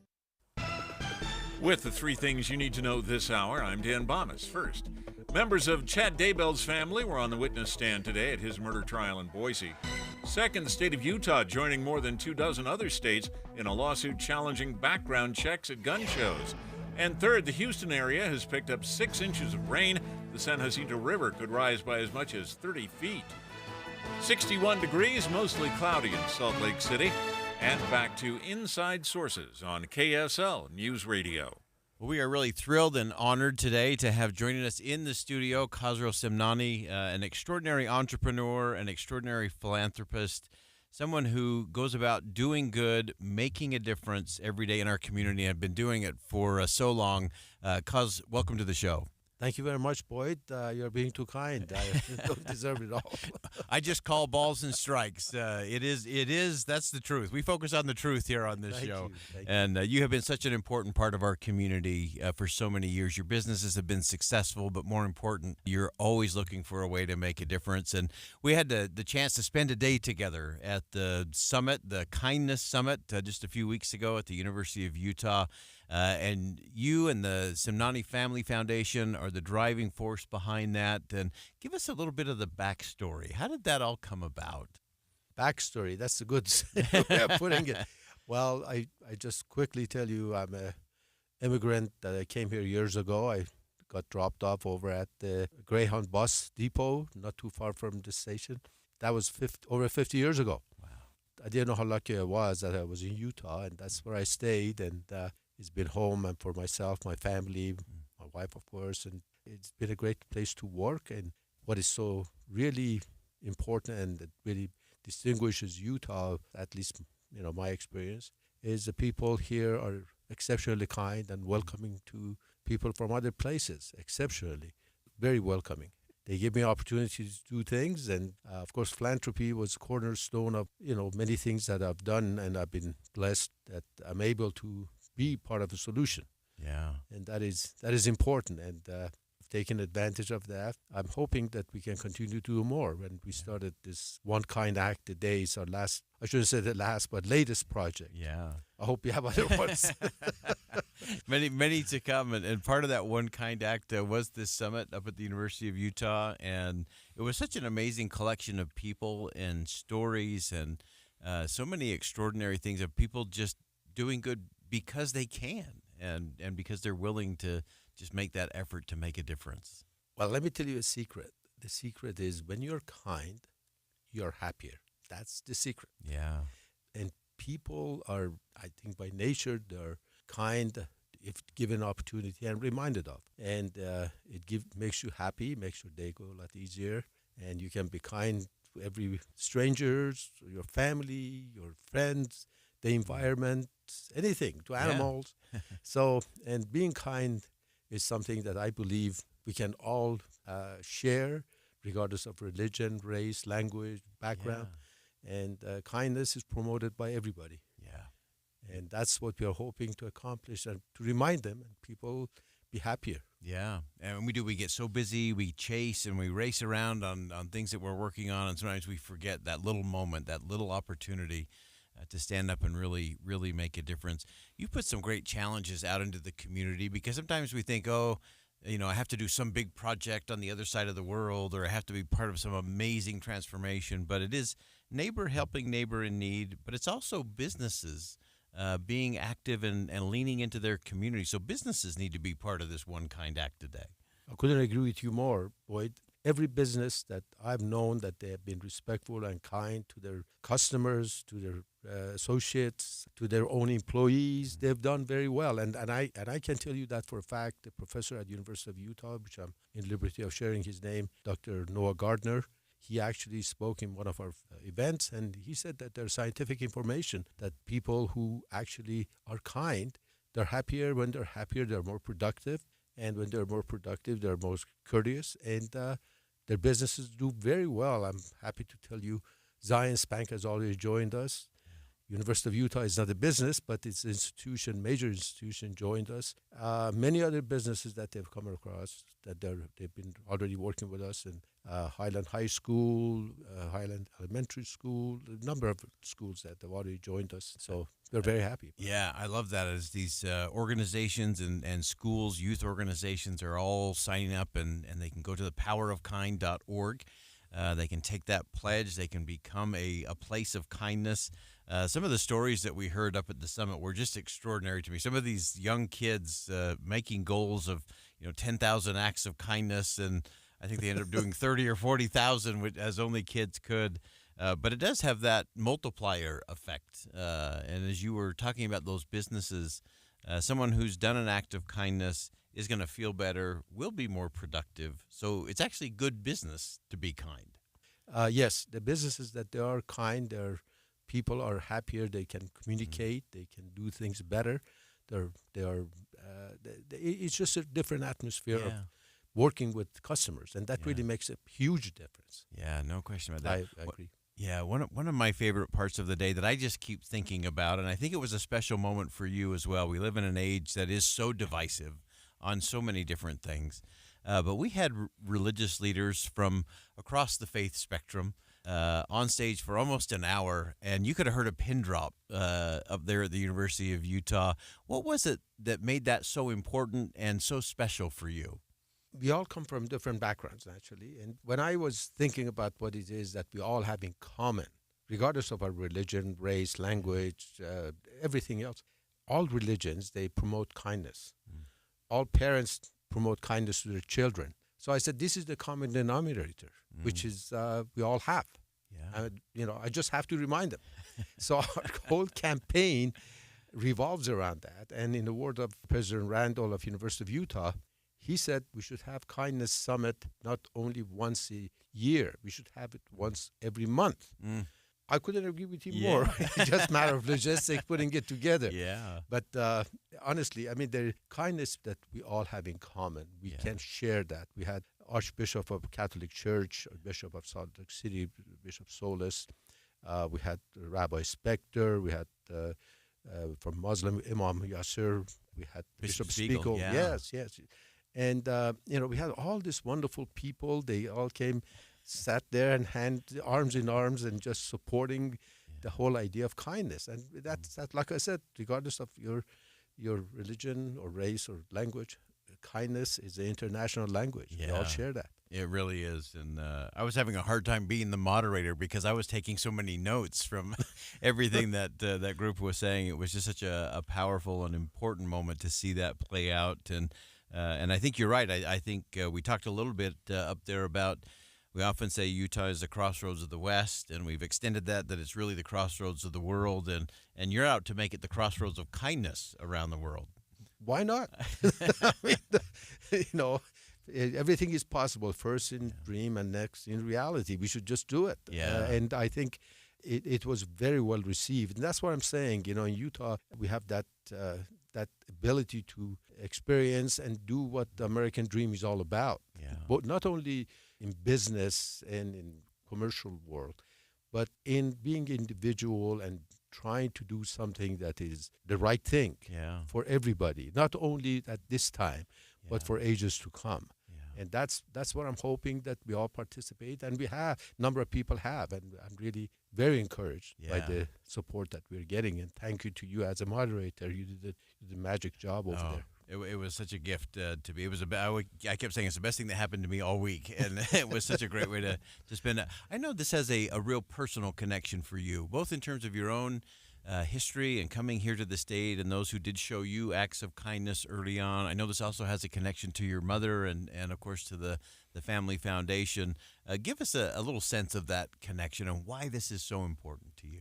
With the 3 things you need to know this hour, I'm Dan Bomas. First, members of Chad Daybell's family were on the witness stand today at his murder trial in Boise. Second, the state of Utah joining more than 24 other states in a lawsuit challenging background checks at gun shows. And third, the Houston area has picked up 6 inches of rain. The San Jacinto River could rise by as much as 30 feet. 61 degrees, mostly cloudy in Salt Lake City. And back to Inside Sources on KSL News Radio.
Well, we are really thrilled and honored today to have joining us in the studio Khosrow Semnani, an extraordinary entrepreneur, an extraordinary philanthropist, someone who goes about doing good, making a difference every day in our community, and have been doing it for so long. Khoz, welcome to the show.
Thank you very much, Boyd. You're being too kind. I don't deserve it all.
I just call balls and strikes. It is. That's the truth. We focus on the truth here on this show. Thank you. And you have been such an important part of our community for so many years. Your businesses have been successful, but more important, you're always looking for a way to make a difference. And we had the chance to spend a day together at the summit, the Kindness Summit, just a few weeks ago at the University of Utah. And you and the Semnani Family Foundation are the driving force behind that. And give us a little bit of the backstory. How did that all come about?
Backstory, that's a good way of putting it. Well, I just quickly tell you I'm an immigrant that I came here years ago. I got dropped off over at the Greyhound bus depot, not too far from the station. That was over 50 years ago. Wow. I didn't know how lucky I was that I was in Utah, and that's where I stayed. And it's been home and for myself, my family, my wife, of course, and it's been a great place to work. And what is so really important and that really distinguishes Utah, at least my experience, is the people here are exceptionally kind and welcoming to people from other places, exceptionally, very welcoming. They give me opportunities to do things, and of course, philanthropy was cornerstone of many things that I've done, and I've been blessed that I'm able to be part of the solution.
Yeah.
And that is important, and I've taken advantage of that. I'm hoping that we can continue to do more. When we started this One Kind Act today, it's our last, I shouldn't say the last, but latest project.
Yeah.
I hope you have other ones.
Many to come. And part of that One Kind Act was this summit up at the University of Utah. And it was such an amazing collection of people and stories and so many extraordinary things of people just doing good because they can and because they're willing to just make that effort to make a difference.
Well, let me tell you a secret. The secret is when you're kind, you're happier. That's the secret.
Yeah.
And people are, I think by nature, they're kind if given opportunity and reminded of. And it makes you happy, makes your day go a lot easier. And you can be kind to every strangers, your family, your friends, the environment, anything, to animals.
Yeah.
So, and being kind is something that I believe we can all share, regardless of religion, race, language, background. Yeah. And kindness is promoted by everybody.
Yeah.
And that's what we are hoping to accomplish and to remind them and people be happier.
Yeah, and we get so busy, we chase and we race around on things that we're working on, and sometimes we forget that little moment, that little opportunity to stand up and really make a difference. You put some great challenges out into the community because sometimes we think, oh, I have to do some big project on the other side of the world, or I have to be part of some amazing transformation. But it is neighbor helping neighbor in need, but it's also businesses being active and leaning into their community. So businesses need to be part of this One Kind Act today.
I couldn't agree with you more, Boyd. Every business that I've known that they have been respectful and kind to their customers, to their associates, to their own employees, they've done very well. And I can tell you that for a fact. The professor at the University of Utah, which I'm in liberty of sharing his name, Dr. Noah Gardner, he actually spoke in one of our events, and he said that there's scientific information that people who actually are kind, they're happier. When they're happier, they're more productive. And when they're more productive, they're more courteous, and their businesses do very well. I'm happy to tell you, Zions Bank has already joined us. University of Utah is not a business, but it's an institution, major institution, joined us. Many other businesses that they've come across that they've been already working with us in Highland High School, Highland Elementary School, a number of schools that have already joined us. So they're very happy.
Yeah, I love that as these organizations and schools, youth organizations are all signing up and they can go to thepowerofkind.org. They can take that pledge. They can become a place of kindness. Some of the stories that we heard up at the summit were just extraordinary to me. Some of these young kids making goals of 10,000 acts of kindness, and I think they ended up doing 30 or 40,000 as only kids could. But it does have that multiplier effect. And as you were talking about those businesses, someone who's done an act of kindness is going to feel better, will be more productive. So it's actually good business to be kind.
Yes, the businesses that they are kind, their people are happier. They can communicate. They can do things better. It's just a different atmosphere of working with customers, and that really makes a huge difference.
Yeah, no question about that.
I agree.
Yeah, one of my favorite parts of the day that I just keep thinking about, and I think it was a special moment for you as well. We live in an age that is so divisive on so many different things. But we had religious leaders from across the faith spectrum on stage for almost an hour, and you could have heard a pin drop up there at the University of Utah. What was it that made that so important and so special for you?
We all come from different backgrounds, actually. And when I was thinking about what it is that we all have in common, regardless of our religion, race, language, everything else, all religions, they promote kindness. All parents promote kindness to their children. So I said, this is the common denominator, which is we all have. Yeah. I just have to remind them. So our whole campaign revolves around that. And in the word of President Randall of University of Utah, he said we should have Kindness Summit not only once a year, we should have it once every month. I couldn't agree with you more. It's just a matter of logistics, putting it together.
Yeah.
But honestly, I mean, the kindness that we all have in common, we can share that. We had Archbishop of Catholic Church, Bishop of Salt Lake City, Bishop Solis. We had Rabbi Spector. We had from Muslim Imam Yasser. We had Bishop Spiegel. Yes. And, we had all these wonderful people. They all came, sat there and arms in arms and just supporting the whole idea of kindness. And that's like I said, regardless of your religion or race or language, kindness is an international language. We all share that.
It really is. And I was having a hard time being the moderator because I was taking so many notes from everything that that group was saying. It was just such a powerful and important moment to see that play out. And I think you're right. I think we talked a little bit up there about, we often say Utah is the crossroads of the West, and we've extended that it's really the crossroads of the world. And you're out to make it the crossroads of kindness around the world.
Why not? I mean, everything is possible. First in dream and next in reality. We should just do it.
Yeah.
And I think it was very well received. And that's what I'm saying. In Utah, we have that ability to experience and do what the American dream is all about.
Yeah.
But not only in business and in commercial world, but in being individual and trying to do something that is the right thing for everybody, not only at this time, but for ages to come. And that's what I'm hoping, that we all participate, and we have number of people have, and I'm really very encouraged by the support that we're getting. And thank you to you as a moderator. You did a magic job over there.
It was such a gift to be. It was I kept saying it's the best thing that happened to me all week, and it was such a great way to spend it. I know this has a real personal connection for you, both in terms of your own history and coming here to the state, and those who did show you acts of kindness early on. I know this also has a connection to your mother and of course to the Family Foundation. Give us a little sense of that connection and why this is so important to you.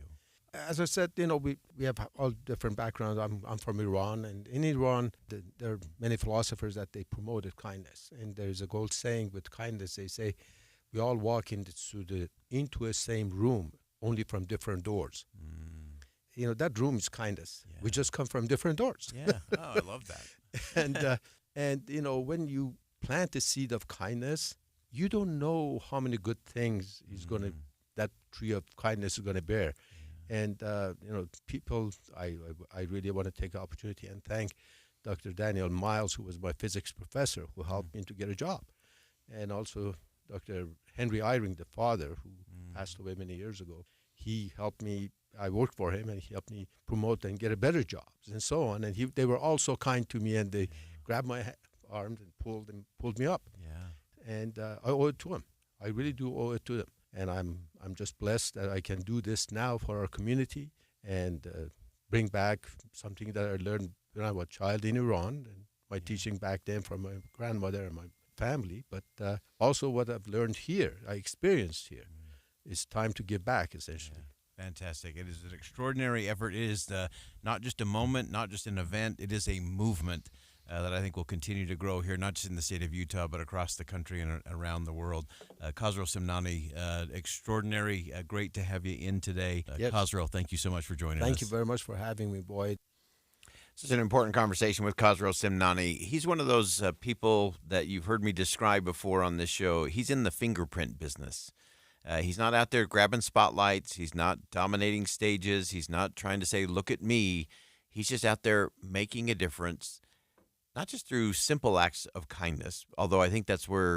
As I said, we have all different backgrounds. I'm from Iran, and in Iran, there are many philosophers that they promoted kindness. And there's a gold saying with kindness. They say, we all walk into a same room, only from different doors. That room is kindness. Yeah. We just come from different doors.
Yeah. Oh, I love that.
and when you plant a seed of kindness, you don't know how many good things that tree of kindness is going to bear. And, people, I really want to take the opportunity and thank Dr. Daniel Miles, who was my physics professor, who helped me to get a job. And also Dr. Henry Eyring, the father, who passed away many years ago. He helped me. I worked for him, and he helped me promote and get a better jobs and so on. And they were all so kind to me, and they grabbed my arms and pulled me up. Yeah. And I owe it to them. I really do owe it to them. And I'm just blessed that I can do this now for our community and bring back something that I learned when I was a child in Iran, and my teaching back then from my grandmother and my family, but also what I've learned here, I experienced here. It's time to give back, essentially.
Yeah. Fantastic. It is an extraordinary effort. It is not just a moment, not just an event. It is a movement that I think will continue to grow here, not just in the state of Utah, but across the country and around the world. Khosrow Simnani, extraordinary. Great to have you in today.
Yes.
Khosrow, thank you so much for joining us.
Thank you very much for having me, Boyd.
This is an important conversation with Khosrow Simnani. He's one of those people that you've heard me describe before on this show. He's in the fingerprint business. He's not out there grabbing spotlights. He's not dominating stages. He's not trying to say, look at me. He's just out there making a difference, not just through simple acts of kindness, although I think that's where